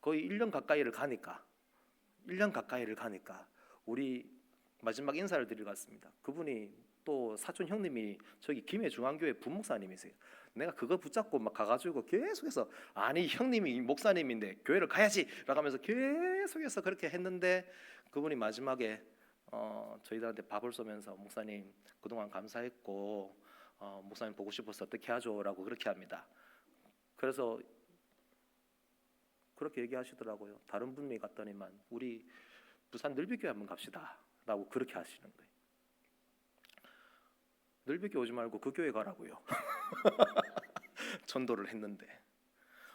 S3: 거의 1년 가까이를 가니까 우리 마지막 인사를 드리러 갔습니다. 그분이 또 사촌 형님이 저기 김해 중앙교회 부목사님이세요. 내가 그거 붙잡고 막 가가지고 계속해서 아니 형님이 목사님인데 교회를 가야지 라고 하면서 계속해서 그렇게 했는데 그분이 마지막에 저희들한테 밥을 쏘면서 목사님 그동안 감사했고 목사님 보고 싶어서 어떻게 하죠? 라고 그렇게 합니다. 그래서 그렇게 얘기하시더라고요. 다른 분이 갔더니만 우리 부산 늘비교회 한번 갑시다 라고 그렇게 하시는 거예요. 늘비교회 오지 말고 그 교회 가라고요. 전도를 했는데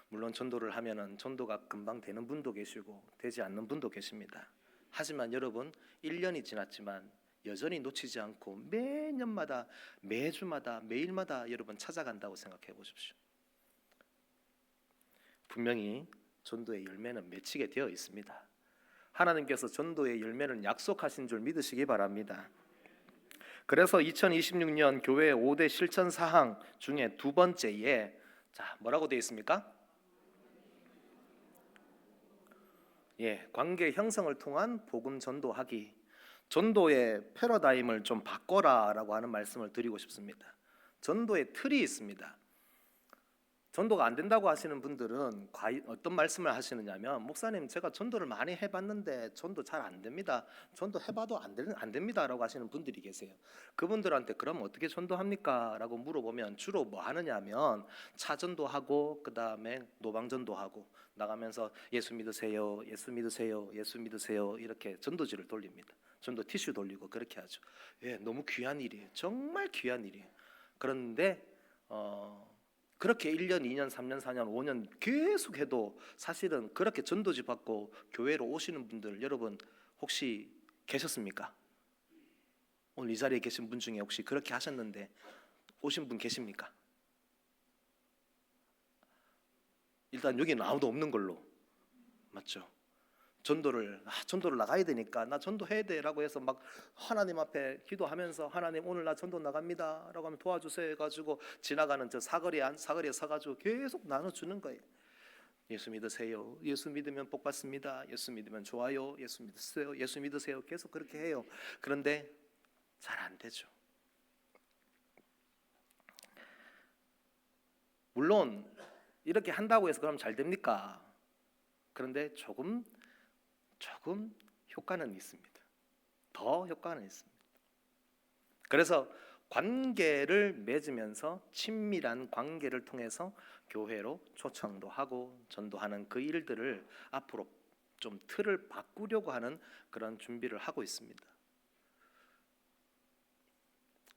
S3: 물론 전도를 하면은 전도가 금방 되는 분도 계시고 되지 않는 분도 계십니다. 하지만 여러분 1년이 지났지만 여전히 놓치지 않고 매년마다 매주마다 매일마다 여러분 찾아간다고 생각해 보십시오. 분명히 전도의 열매는 맺히게 되어 있습니다. 하나님께서 전도의 열매는 약속하신 줄 믿으시기 바랍니다. 그래서 2026년 교회 5대 실천 사항 중에 두 번째에 뭐라고 되어 있습니까? 관계 형성을 통한 복음 전도하기. 전도의 패러다임을 좀 바꿔라라고 하는 말씀을 드리고 싶습니다. 전도의 틀이 있습니다. 전도가 안 된다고 하시는 분들은 어떤 말씀을 하시느냐면 목사님 제가 전도를 많이 해봤는데 전도 잘 안 됩니다. 전도 해봐도 안 됩니다 라고 하시는 분들이 계세요. 그분들한테 그럼 어떻게 전도합니까? 라고 물어보면 주로 뭐 하느냐면 차전도하고 그 다음에 노방전도하고 나가면서 예수 믿으세요 예수 믿으세요 예수 믿으세요 이렇게 전도지를 돌립니다. 전도 티슈 돌리고 그렇게 하죠. 너무 귀한 일이에요. 정말 귀한 일이에요. 그런데 그렇게 1년, 2년, 3년, 4년, 5년 계속 해도 사실은 그렇게 전도지 받고 교회로 오시는 분들 여러분 혹시 계셨습니까? 오늘 이 자리에 계신 분 중에 혹시 그렇게 하셨는데 오신 분 계십니까? 일단 여기는 아무도 없는 걸로. 맞죠? 전도를 나가야 되니까 나 전도해야 돼라고 해서 막 하나님 앞에 기도하면서 하나님 오늘 나 전도 나갑니다라고 하면 도와주세요 해가지고 지나가는 저 사거리에 서가지고 계속 나눠주는 거예요. 예수 믿으세요. 예수 믿으면 복 받습니다. 예수 믿으면 좋아요. 예수 믿으세요. 예수 믿으세요. 계속 그렇게 해요. 그런데 잘 안 되죠. 물론 이렇게 한다고 해서 그럼 잘 됩니까? 그런데 조금 효과는 있습니다. 더 효과는 있습니다. 그래서 관계를 맺으면서 친밀한 관계를 통해서 교회로 초청도 하고 전도하는 그 일들을 앞으로 좀 틀을 바꾸려고 하는 그런 준비를 하고 있습니다.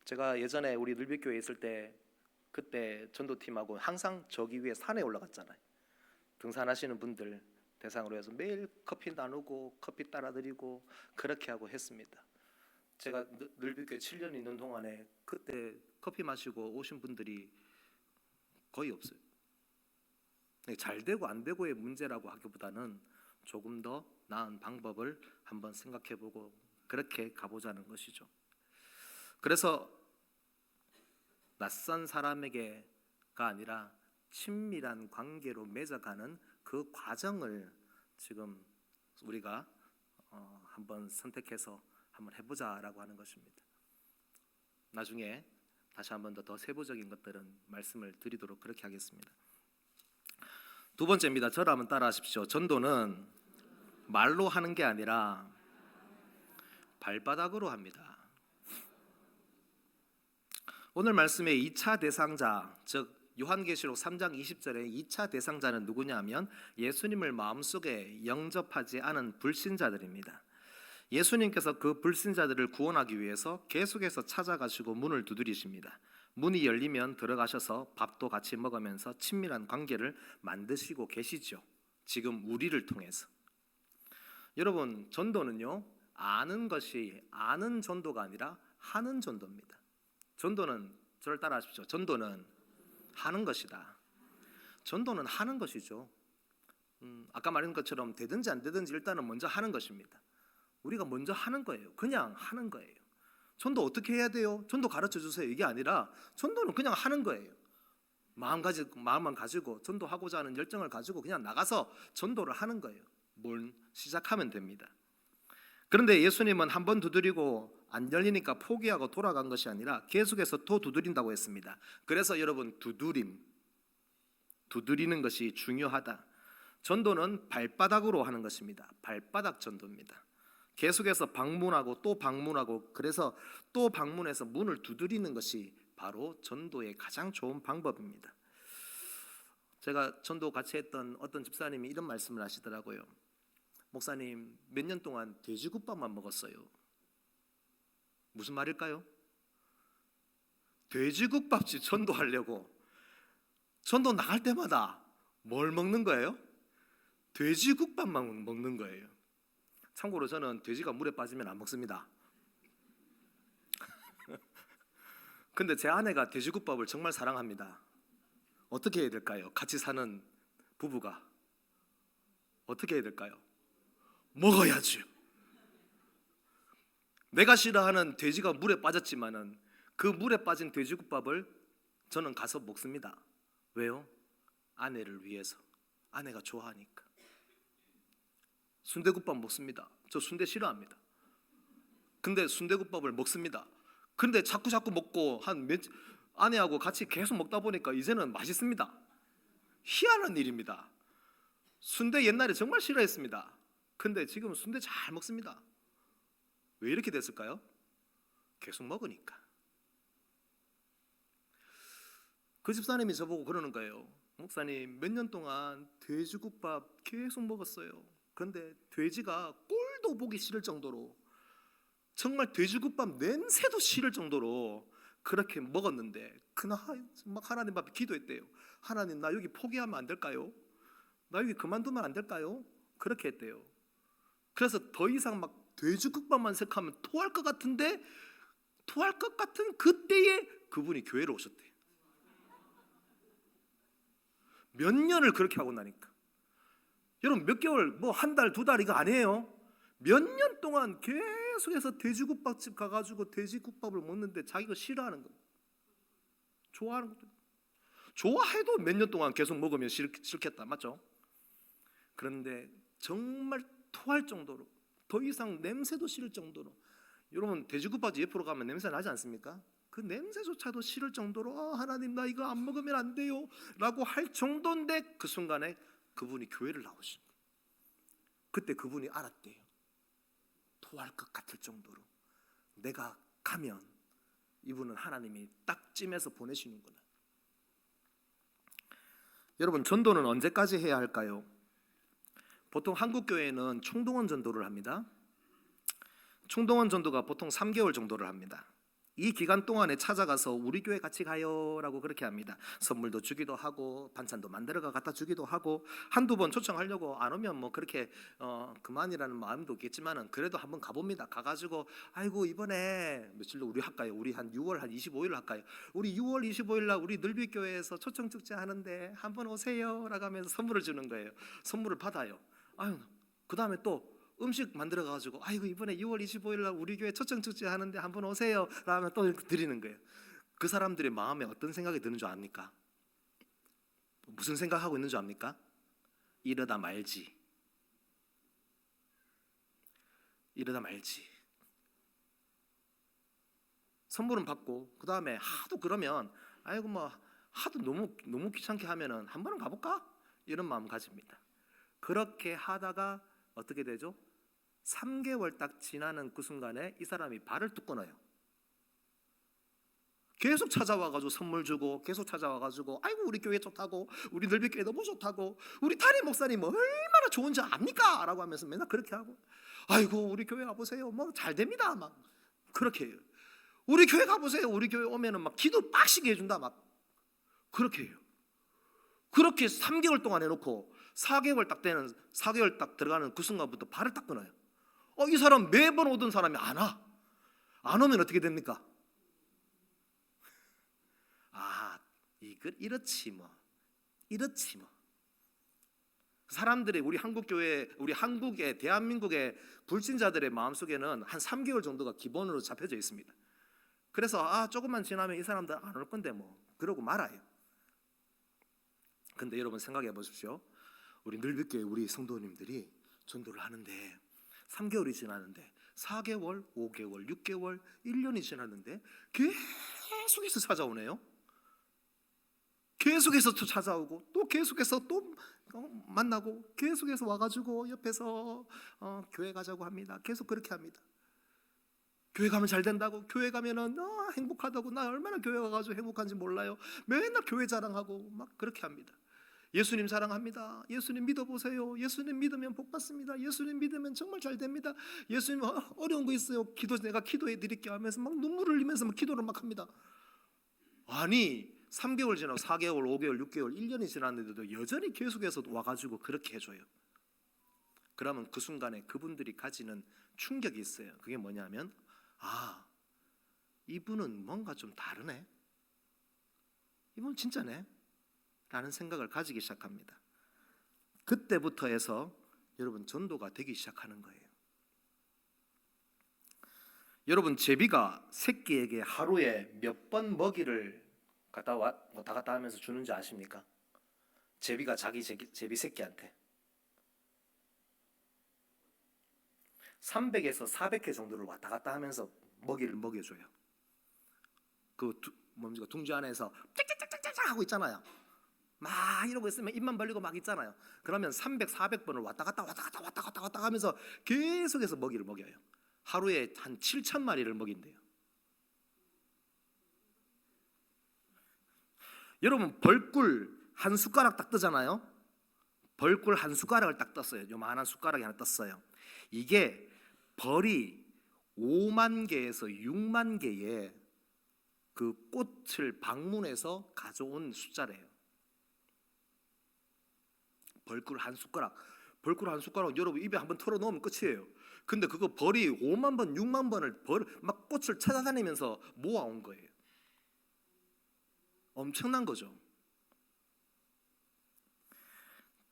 S3: 제가 예전에 우리 늘빛교회에 있을 때 그때 전도팀하고 항상 저기 위에 산에 올라갔잖아요. 등산하시는 분들 대상으로 해서 매일 커피 나누고 커피 따라 드리고 그렇게 하고 했습니다. 제가 늘빛교회 7년 있는 동안에 그때 커피 마시고 오신 분들이 거의 없어요. 잘 되고 안 되고의 문제라고 하기보다는 조금 더 나은 방법을 한번 생각해보고 그렇게 가보자는 것이죠. 그래서 낯선 사람에게가 아니라 친밀한 관계로 맺어가는 그 과정을 지금 우리가 한번 선택해서 한번 해보자라고 하는 것입니다. 나중에 다시 한번 더 세부적인 것들은 말씀을 드리도록 그렇게 하겠습니다. 두 번째입니다. 저를 한번 따라하십시오. 전도는 말로 하는 게 아니라 발바닥으로 합니다. 오늘 말씀의 2차 대상자, 즉 요한계시록 3장 20절에 2차 대상자는 누구냐 하면 예수님을 마음속에 영접하지 않은 불신자들입니다. 예수님께서 그 불신자들을 구원하기 위해서 계속해서 찾아가시고 문을 두드리십니다. 문이 열리면 들어가셔서 밥도 같이 먹으면서 친밀한 관계를 만드시고 계시죠. 지금 우리를 통해서. 여러분, 전도는요, 아는 전도가 아니라 하는 전도입니다. 전도는, 저를 따라하십시오. 전도는 하는 것이다. 전도는 하는 것이죠. 아까 말한 것처럼 되든지 안 되든지 일단은 먼저 하는 것입니다. 우리가 먼저 하는 거예요. 그냥 하는 거예요. 전도 어떻게 해야 돼요? 전도 가르쳐 주세요. 이게 아니라 전도는 그냥 하는 거예요. 마음만 가지고 전도하고자 하는 열정을 가지고 그냥 나가서 전도를 하는 거예요. 뭘 시작하면 됩니다. 그런데 예수님은 한 번 두드리고 안 열리니까 포기하고 돌아간 것이 아니라 계속해서 또 두드린다고 했습니다. 그래서 여러분, 두드리는 것이 중요하다. 전도는 발바닥으로 하는 것입니다. 발바닥 전도입니다. 계속해서 방문하고 또 방문하고 그래서 또 방문해서 문을 두드리는 것이 바로 전도의 가장 좋은 방법입니다. 제가 전도 같이 했던 어떤 집사님이 이런 말씀을 하시더라고요. 목사님, 몇 년 동안 돼지국밥만 먹었어요. 무슨 말일까요? 돼지국밥집 전도하려고 전도 나갈 때마다 뭘 먹는 거예요? 돼지국밥만 먹는 거예요. 참고로 저는 돼지가 물에 빠지면 안 먹습니다. 근데 제 아내가 돼지국밥을 정말 사랑합니다. 어떻게 해야 될까요? 같이 사는 부부가 어떻게 해야 될까요? 먹어야죠. 내가 싫어하는 돼지가 물에 빠졌지만은 그 물에 빠진 돼지국밥을 저는 가서 먹습니다. 왜요? 아내를 위해서. 아내가 좋아하니까. 순대국밥 먹습니다. 저 순대 싫어합니다. 근데 순대국밥을 먹습니다. 근데 자꾸 먹고 아내하고 같이 계속 먹다 보니까 이제는 맛있습니다. 희한한 일입니다. 순대 옛날에 정말 싫어했습니다. 근데 지금 순대 잘 먹습니다. 왜 이렇게 됐을까요? 계속 먹으니까. 그 집사님이 저보고 그러는 거예요. 목사님, 몇 년 동안 돼지국밥 계속 먹었어요. 그런데 돼지가 꼴도 보기 싫을 정도로, 정말 돼지국밥 냄새도 싫을 정도로 그렇게 먹었는데 그날 막 하나님 앞에 기도했대요. 하나님, 나 여기 포기하면 안 될까요? 나 여기 그만두면 안 될까요? 그렇게 했대요. 그래서 더 이상 막 돼지국밥만 생각하면 토할 것 같은데, 토할 것 같은 그때에 그분이 교회로 오셨대요. 몇 년을 그렇게 하고 나니까. 여러분 몇 개월, 뭐 한 달, 두 달 이거 아니에요. 몇 년 동안 계속해서 돼지국밥집 가가지고 돼지국밥을 먹는데 자기가 싫어하는 거예요. 좋아하는 것도. 좋아해도 몇 년 동안 계속 먹으면 싫겠다, 맞죠? 그런데 정말 토할 정도로, 더 이상 냄새도 싫을 정도로, 여러분 돼지국밥집 옆으로 가면 냄새 나지 않습니까? 그 냄새조차도 싫을 정도로 하나님 나 이거 안 먹으면 안 돼요 라고 할 정도인데 그 순간에 그분이 교회를 나오신 거예요. 그때 그분이 알았대요. 토할 것 같을 정도로 내가 가면 이분은 하나님이 딱 찜해서 보내시는구나. 여러분 전도는 언제까지 해야 할까요? 보통 한국 교회는 총동원 전도를 합니다. 총동원 전도가 보통 3개월 정도를 합니다. 이 기간 동안에 찾아가서 우리 교회 같이 가요라고 그렇게 합니다. 선물도 주기도 하고 반찬도 만들어가 갖다 주기도 하고, 한두 번 초청하려고 안 오면 뭐 그렇게 그만이라는 마음도 있겠지만은 그래도 한번 가봅니다. 가가지고 아이고 이번에 며칠로 우리 할까요? 우리 한 6월 한 25일 할까요? 우리 6월 25일 날 우리 늘비교회에서 초청 축제 하는데 한번 오세요라고 하면서 선물을 주는 거예요. 선물을 받아요. 아유 그 다음에 또 음식 만들어 가지고 아이고 이번에 6월 25일 날 우리 교회 초청 축제 하는데 한번 오세요 라면 또 드리는 거예요. 그 사람들의 마음에 어떤 생각이 드는 줄 압니까? 무슨 생각하고 있는 줄 압니까? 이러다 말지, 이러다 말지. 선물은 받고 그 다음에 하도 그러면 아이고 뭐 하도 너무 귀찮게 하면은 한 번은 가볼까? 이런 마음 가집니다. 그렇게 하다가 어떻게 되죠? 3개월 딱 지나는 그 순간에 이 사람이 발을 뚝 끊어요. 계속 찾아와가지고 선물 주고, 계속 찾아와가지고 아이고 우리 교회 좋다고, 우리 늘비교회 너무 좋다고, 우리 담임 목사님 얼마나 좋은지 압니까? 라고 하면서 맨날 그렇게 하고, 아이고 우리 교회 가보세요 뭐 잘 됩니다 막 그렇게 해요. 우리 교회 가보세요, 우리 교회 오면은 막 기도 빡시게 해준다 막 그렇게 해요. 그렇게 3개월 동안 해놓고 4개월 딱 되는, 4개월 딱 들어가는 그 순간부터 발을 딱 끊어요. 이 사람 매번 오던 사람이 안 와. 안 오면 어떻게 됩니까? 이렇지 뭐. 사람들이 우리 한국 교회, 우리 한국의 대한민국의 불신자들의 마음속에는 한 3개월 정도가 기본으로 잡혀져 있습니다. 그래서 조금만 지나면 이 사람들 안 올 건데 뭐 그러고 말아요. 근데 여러분 생각해 보십시오. 우리 늘비교회 우리 성도님들이 전도를 하는데 3개월이 지났는데 4개월, 5개월, 6개월, 1년이 지났는데 계속해서 찾아오네요. 계속해서 또 찾아오고 또 계속해서 또 만나고 계속해서 와가지고 옆에서 교회 가자고 합니다. 계속 그렇게 합니다. 교회 가면 잘 된다고, 교회 가면은 행복하다고, 나 얼마나 교회 가가지고 행복한지 몰라요. 맨날 교회 자랑하고 막 그렇게 합니다. 예수님 사랑합니다. 예수님 믿어보세요. 예수님 믿으면 복 받습니다. 예수님 믿으면 정말 잘 됩니다. 예수님 어려운 거 있어요, 내가 기도해 드릴게요 하면서 막 눈물을 흘리면서 막 기도를 막 합니다. 아니 3개월 지나고 4개월, 5개월, 6개월, 1년이 지났는데도 여전히 계속해서 와가지고 그렇게 해줘요. 그러면 그 순간에 그분들이 가지는 충격이 있어요. 그게 뭐냐면 이분은 뭔가 좀 다르네, 이분 진짜네 라는 생각을 가지기 시작합니다. 그때부터 해서 여러분 전도가 되기 시작하는 거예요. 여러분 제비가 새끼에게 하루에 몇 번 먹이를 왔다 갔다 하면서 주는지 아십니까? 제비가 자기 제비 새끼한테 300에서 400회 정도를 왔다 갔다 하면서 먹이를 먹여줘요. 둥지 안에서 짝짝짝짝짝 하고 있잖아요. 막 이러고 있으면 입만 벌리고 막 있잖아요. 그러면 300, 400번을 왔다 갔다 하면서 계속해서 먹이를 먹여요. 하루에 한 7,000마리를 먹인대요. 여러분 벌꿀 한 숟가락 딱 뜨잖아요. 벌꿀 한 숟가락을 딱 떴어요. 요만한 숟가락이 하나 떴어요. 이게 벌이 5만 개에서 6만 개의 그 꽃을 방문해서 가져온 숫자래요. 벌꿀 한 숟가락 여러분 입에 한번 털어 넣으면 끝이에요. 근데 그거 벌이 5만 번, 6만 번을 막 꽃을 찾아다니면서 모아온 거예요. 엄청난 거죠.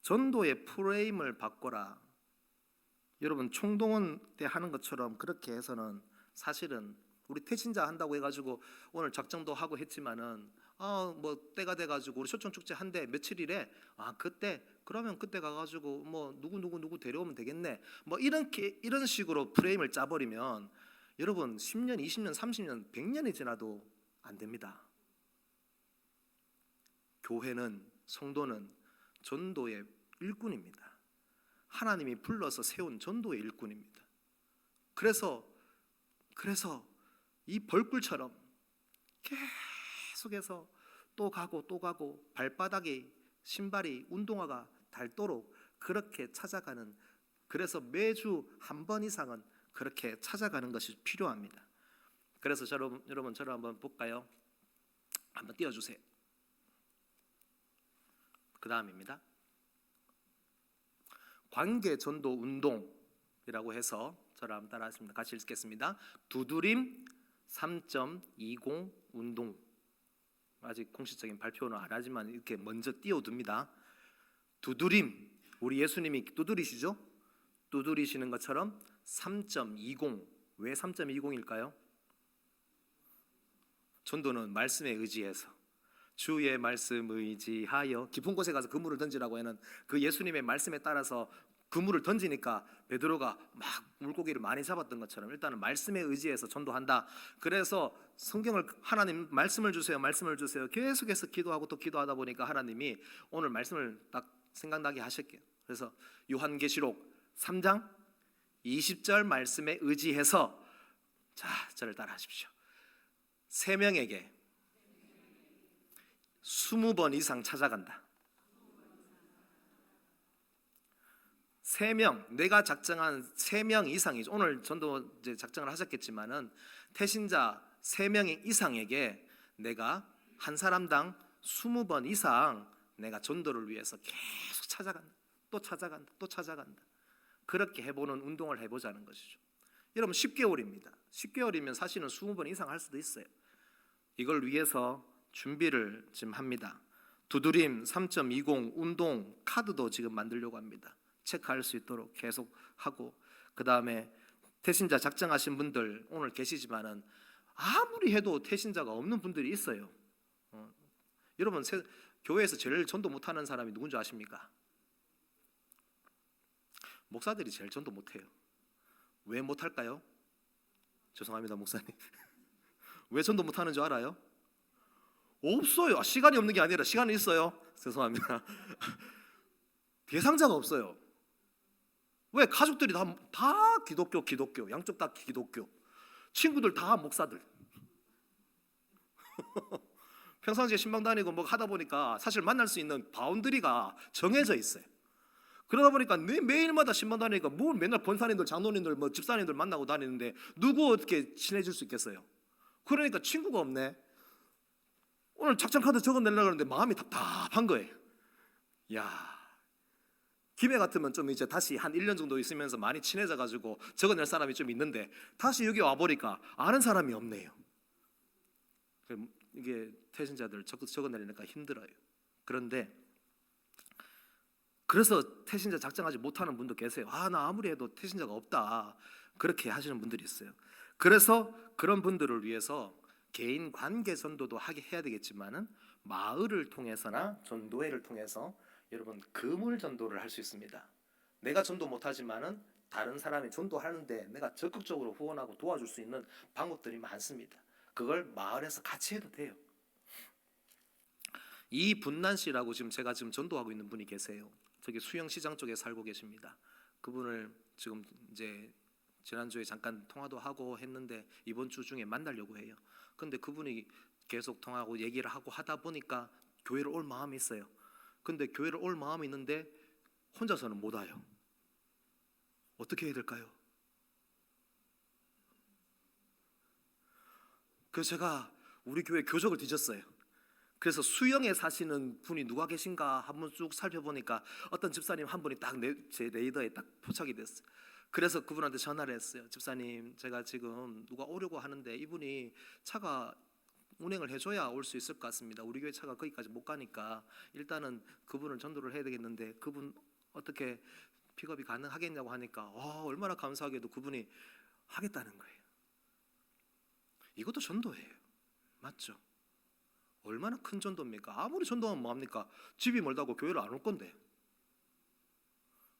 S3: 전도의 프레임을 바꿔라. 여러분 총동원 때 하는 것처럼 그렇게 해서는 사실은 우리 태신자 한다고 해가지고 오늘 작정도 하고 했지만은 뭐 때가 돼가지고 우리 초청 축제 한대 며칠이래. 그때 그러면 그때 가가지고 뭐 누구 데려오면 되겠네. 뭐 이런 식으로 프레임을 짜버리면 여러분 10년, 20년, 30년, 100년이 지나도 안 됩니다. 교회는 성도는 전도의 일꾼입니다. 하나님이 불러서 세운 전도의 일꾼입니다. 그래서 이 벌꿀처럼 계속해서 또 가고 발바닥에 신발이 운동화가 닳도록 그렇게 찾아가는, 그래서 매주 한 번 이상은 그렇게 찾아가는 것이 필요합니다. 그래서 여러분 저를 한번 볼까요? 한번 띄워주세요. 그 다음입니다. 관계 전도 운동이라고 해서 저를 한번 따라하십니다. 같이 읽겠습니다. 두드림 3.20 운동. 아직 공식적인 발표는 안 하지만 이렇게 먼저 띄워둡니다. 두드림, 우리 예수님이 두드리시죠? 두드리시는 것처럼 3.20. 왜 3.20일까요? 전도는 말씀에 의지해서, 주의 말씀 의지하여 깊은 곳에 가서 그물을 던지라고 하는 그 예수님의 말씀에 따라서 그물을 던지니까 베드로가 막 물고기를 많이 잡았던 것처럼 일단은 말씀에 의지해서 전도한다. 그래서 성경을, 하나님 말씀을 주세요, 말씀을 주세요, 계속해서 기도하고 또 기도하다 보니까 하나님이 오늘 말씀을 딱 생각나게 하실게요. 그래서 요한계시록 3장 20절 말씀에 의지해서, 자, 저를 따라 하십시오. 3명에게 20번 이상 찾아간다. 3명, 내가 작정한 3명 이상이죠. 오늘 전도 이제 작정을 하셨겠지만은 태신자 3명 이상에게 내가 한 사람당 20번 이상 내가 전도를 위해서 계속 찾아간다. 또 찾아간다. 또 찾아간다. 그렇게 해보는 운동을 해보자는 것이죠. 여러분 10개월입니다. 10개월이면 사실은 20번 이상 할 수도 있어요. 이걸 위해서 준비를 지금 합니다. 두드림 3.20 운동 카드도 지금 만들려고 합니다. 체크할 수 있도록 계속 하고, 그 다음에 태신자 작정하신 분들 오늘 계시지만은 아무리 해도 태신자가 없는 분들이 있어요. 여러분 교회에서 제일 전도 못하는 사람이 누군지 아십니까? 목사들이 제일 전도 못해요. 왜 못할까요? 죄송합니다 목사님. 왜 전도 못하는 줄 알아요? 없어요. 시간이 없는 게 아니라 시간이 있어요. 죄송합니다. 대상자가 없어요. 왜? 가족들이 다 기독교, 양쪽 다 기독교, 친구들 다 목사들. 평상시에 신방 다니고 뭐 하다 보니까 사실 만날 수 있는 바운드리가 정해져 있어요. 그러다 보니까 매일마다 신방 다니니까 뭐 맨날 권사님들, 장로님들, 뭐 집사님들 만나고 다니는데 누구 어떻게 친해질 수 있겠어요? 그러니까 친구가 없네. 오늘 작전 카드 적어내려고 하는데 마음이 답답한 거예요. 야, 김해 같으면 좀 이제 다시 한 1년 정도 있으면서 많이 친해져가지고 적어낼 사람이 좀 있는데 다시 여기 와보니까 아는 사람이 없네요. 이게 태신자들 적어내려니까 힘들어요. 그런데 그래서 태신자 작정하지 못하는 분도 계세요. 나 아무리 해도 태신자가 없다, 그렇게 하시는 분들이 있어요. 그래서 그런 분들을 위해서 개인 관계 전도도 해야 되겠지만은 마을을 통해서나 전도회를 통해서 여러분 그물 전도를 할 수 있습니다. 내가 전도 못하지만은 다른 사람이 전도하는데 내가 적극적으로 후원하고 도와줄 수 있는 방법들이 많습니다. 그걸 마을에서 같이 해도 돼요. 이분난 씨라고 제가 지금 전도하고 있는 분이 계세요. 저기 수영시장 쪽에 살고 계십니다. 그분을 지금 이제 지난주에 잠깐 통화도 하고 했는데 이번 주 중에 만나려고 해요. 근데 그분이 계속 통화하고 얘기를 하고 하다 보니까 교회를 올 마음이 있어요. 근데 교회를 올 마음이 있는데 혼자서는 못 와요. 어떻게 해야 될까요? 그래서 제가 우리 교회 교적을 뒤졌어요. 그래서 수영에 사시는 분이 누가 계신가 한번 쭉 살펴보니까 어떤 집사님 한 분이 딱 제 레이더에 딱 포착이 됐어요. 그래서 그분한테 전화를 했어요. 집사님, 제가 지금 누가 오려고 하는데 이분이 차가 운행을 해줘야 올 수 있을 것 같습니다. 우리 교회 차가 거기까지 못 가니까 일단은 그분을 전도를 해야 되겠는데 그분 어떻게 픽업이 가능하겠냐고 하니까 얼마나 감사하게도 그분이 하겠다는 거예요. 이것도 전도예요. 맞죠? 얼마나 큰 전도입니까? 아무리 전도하면 뭐합니까? 집이 멀다고 교회를 안 올 건데.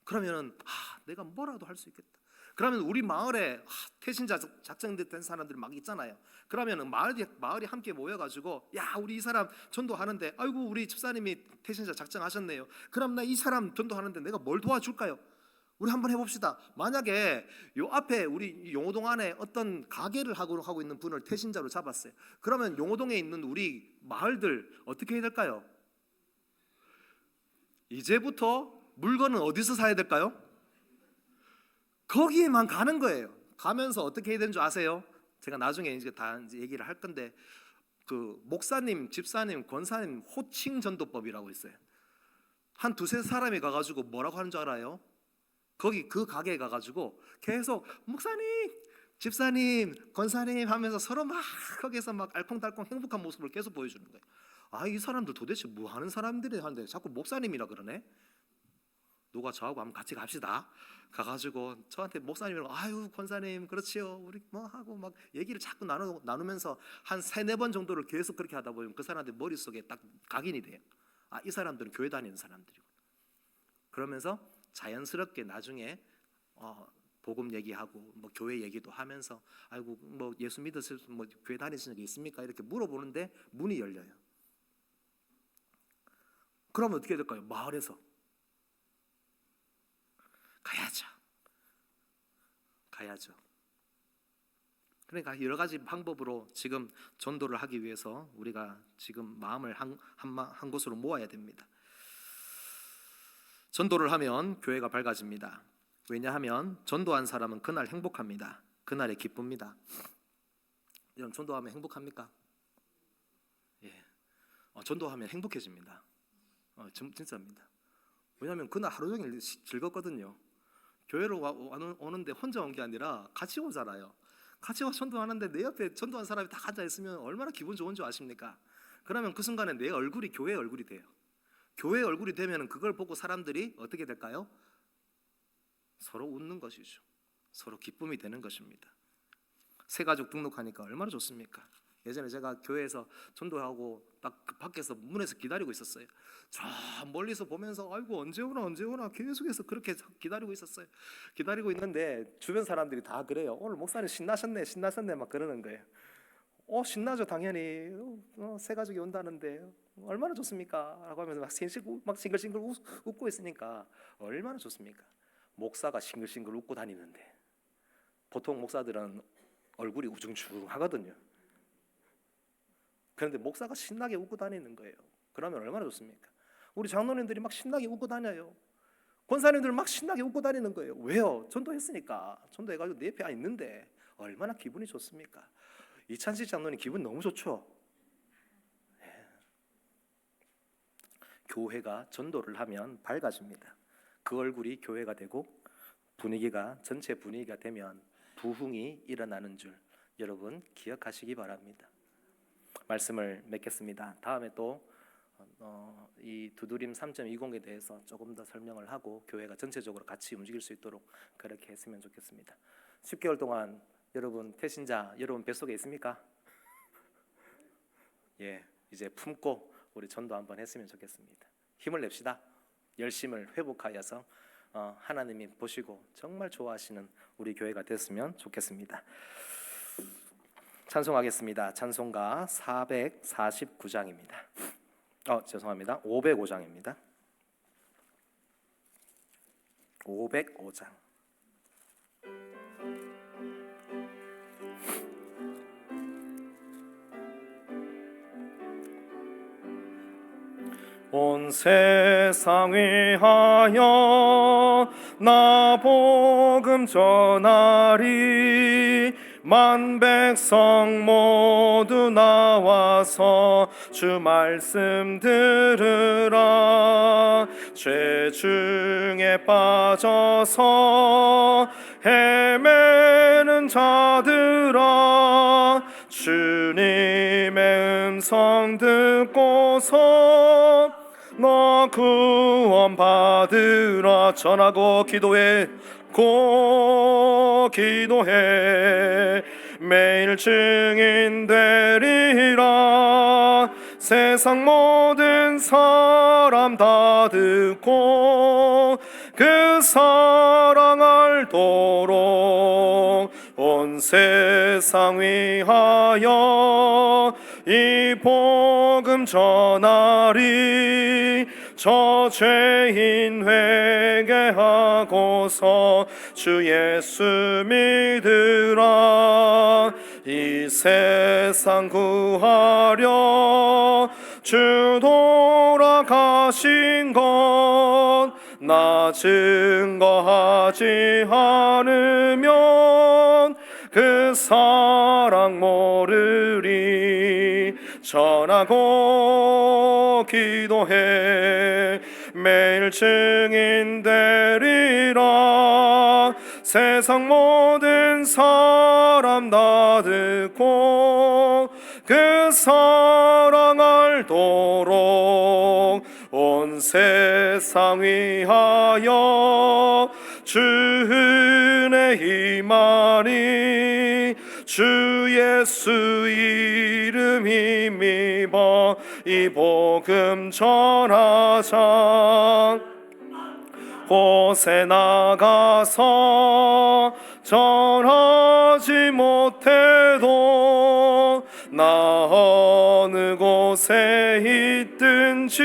S3: 그러면은 내가 뭐라도 할 수 있겠다. 그러면 우리 마을에 태신자 작정된 사람들 막 있잖아요. 그러면은 마을이 함께 모여가지고 야 우리 이 사람 전도하는데 아이고 우리 집사님이 태신자 작정하셨네요. 그럼 나 이 사람 전도하는데 내가 뭘 도와줄까요? 우리 한번 해봅시다. 만약에 요 앞에 우리 용호동 안에 어떤 가게를 하고 있는 분을 태신자로 잡았어요. 그러면 용호동에 있는 우리 마을들 어떻게 해야 될까요? 이제부터 물건은 어디서 사야 될까요? 거기에만 가는 거예요. 가면서 어떻게 해야 되는 줄 아세요? 제가 나중에 이제 다 얘기를 할 건데 그 목사님, 집사님, 권사님 호칭 전도법이라고 있어요. 한 두세 사람이 가가지고 뭐라고 하는 줄 알아요? 거기 그 가게에 가가지고 계속 목사님, 집사님, 권사님 하면서 서로 막 거기서 막 알콩달콩 행복한 모습을 계속 보여주는 거예요. 이 사람들 도대체 뭐 하는 사람들이 하는데 자꾸 목사님이라 그러네. 누가 저하고 한번 같이 갑시다. 가가지고 저한테 목사님이라고 아유 권사님 그렇지요 우리 뭐 하고 막 얘기를 자꾸 나누면서 한 3-4번 정도를 계속 그렇게 하다 보면 그 사람들 머릿속에 딱 각인이 돼요. 이 사람들은 교회 다니는 사람들이고. 그러면서 자연스럽게 나중에 복음 얘기하고 뭐 교회 얘기도 하면서 아이고 뭐 예수 믿으실 뭐 교회 다니시는 게 있습니까? 이렇게 물어보는데 문이 열려요. 그러면 어떻게 될까요? 마을에서 가야죠. 그러니까 여러 가지 방법으로 지금 전도를 하기 위해서 우리가 지금 마음을 한 곳으로 모아야 됩니다. 전도를 하면 교회가 밝아집니다. 왜냐하면 전도한 사람은 그날 행복합니다. 그날에 기쁩니다. 여러분 전도하면 행복합니까? 예, 전도하면 행복해집니다. 진짜입니다. 왜냐하면 그날 하루 종일 즐겁거든요. 교회로 오는데 혼자 온 게 아니라 같이 오잖아요. 같이 와서 전도하는데 내 옆에 전도한 사람이 다 앉아 있으면 얼마나 기분 좋은 줄 아십니까? 그러면 그 순간에 내 얼굴이 교회의 얼굴이 돼요. 교회의 얼굴이 되면 그걸 보고 사람들이 어떻게 될까요? 서로 웃는 것이죠. 서로 기쁨이 되는 것입니다. 새가족 등록하니까 얼마나 좋습니까? 예전에 제가 교회에서 전도하고 딱 그 밖에서 문에서 기다리고 있었어요. 저 멀리서 보면서 아이고 언제 오나 계속해서 그렇게 기다리고 있었어요. 기다리고 있는데 주변 사람들이 다 그래요. 오늘 목사님 신나셨네 막 그러는 거예요. 신나죠 당연히. 새가족이 온다는데 얼마나 좋습니까? 라고 하면서 막 싱글싱글 웃고 있으니까 얼마나 좋습니까? 목사가 싱글싱글 웃고 다니는데 보통 목사들은 얼굴이 우중충하거든요. 그런데 목사가 신나게 웃고 다니는 거예요. 그러면 얼마나 좋습니까? 우리 장로님들이 막 신나게 웃고 다녀요. 권사님들 막 신나게 웃고 다니는 거예요. 왜요? 전도했으니까. 전도해가지고 내 옆에 있는데 얼마나 기분이 좋습니까? 이찬식 장로님 기분 너무 좋죠? 네. 교회가 전도를 하면 밝아집니다. 그 얼굴이 교회가 되고 전체 분위기가 되면 부흥이 일어나는 줄 여러분 기억하시기 바랍니다. 말씀을 맺겠습니다. 다음에 또 이 두드림 3.20에 대해서 조금 더 설명을 하고 교회가 전체적으로 같이 움직일 수 있도록 그렇게 했으면 좋겠습니다. 10개월 동안 여러분 태신자 여러분 뱃속에 있습니까? 예, 이제 품고 우리 전도 한번 했으면 좋겠습니다. 힘을 냅시다. 열심을 회복하여서 하나님이 보시고 정말 좋아하시는 우리 교회가 됐으면 좋겠습니다. 찬송하겠습니다. 찬송가 449장입니다. 죄송합니다. 505장입니다. 505장.
S2: 온 세상 위하여 나 복음 전하리 만 백성 모두 나와서 주 말씀 들으라 죄 중에 빠져서 헤매는 자들아 주님의 음성 듣고서 너 구원 받으라 전하고 기도해 고 기도해 매일 증인 되리라 세상 모든 사람 다 듣고 그 사랑 알도록 온 세상 위하여 이 복음 전하리 저 죄인 회개하고서 주 예수 믿으라 이 세상 구하려 주 돌아가신 것 나 증거하지 않으면 그 사랑 모르리 전하고 기도해 매일 증인 되리라 세상 모든 사람 다 듣고 그 사랑 알도록 온 세상 위하여 주 은혜 임하니 주 예수 이름 힘입어 이 복음 전하자 곳에 나가서 전하지 못해도 나 어느 곳에 있든지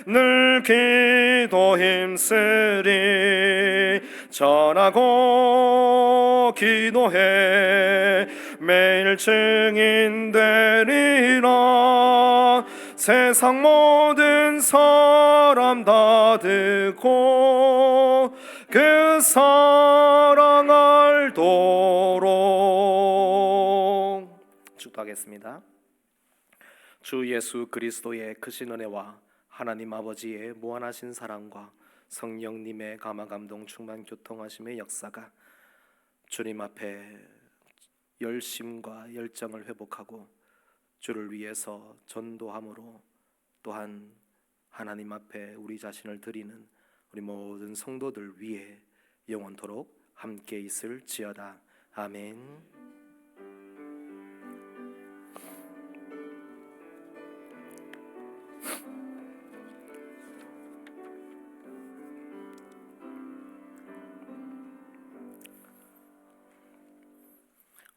S2: 늘 기도 힘쓰리 전하고 기도해 매일 증인 되리라 세상 모든 사람 다 듣고 그 사랑 알도록
S3: 축도하겠습니다. 주 예수 그리스도의 크신 은혜와 하나님 아버지의 무한하신 사랑과 성령님의 감화 감동 충만 교통하심의 역사가 주님 앞에 열심과 열정을 회복하고 주를 위해서 전도함으로 또한 하나님 앞에 우리 자신을 드리는 우리 모든 성도들 위해 영원토록 함께 있을지어다. 아멘.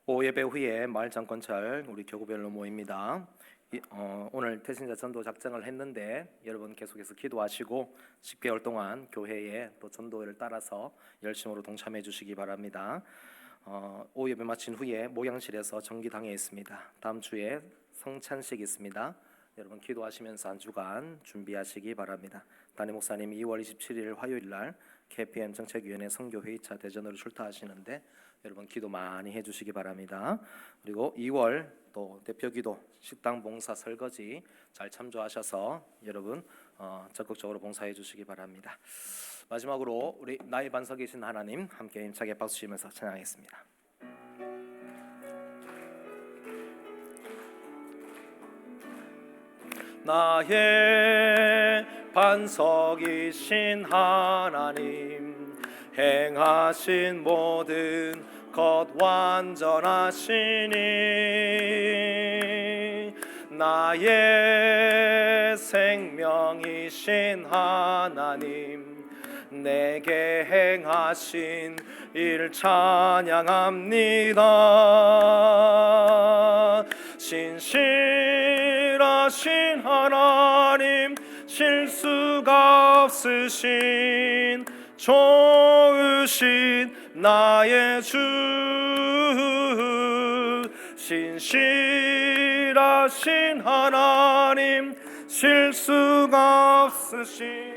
S3: 오예배 후에 마을 장권찰 우리 교구별로 모입니다. 오늘 태신자 전도 작정을 했는데 여러분 계속해서 기도하시고 10개월 동안 교회에 또 전도를 따라서 열심으로 동참해 주시기 바랍니다. 오예배 마친 후에 목양실에서 정기당회 있습니다. 다음 주에 성찬식 있습니다. 여러분 기도하시면서 한 주간 준비하시기 바랍니다. 담임 목사님 2월 27일 화요일 날 KPM 정책위원회 선교회의차 대전으로 출타하시는데 여러분 기도 많이 해주시기 바랍니다. 그리고 2월 또 대표기도 식당 봉사 설거지 잘 참조하셔서 여러분 적극적으로 봉사해 주시기 바랍니다. 마지막으로 우리 나의 반석이신 하나님 함께 힘차게 박수 치면서 찬양하겠습니다. 나의 반석이신 하나님 행하신 모든 것 완전하시니 나의 생명이신 하나님 내게 행하신 일 찬양합니다. 신실하신 하나님 실수가 없으신 좋으신 나의 주 신실하신 하나님 실수가 없으신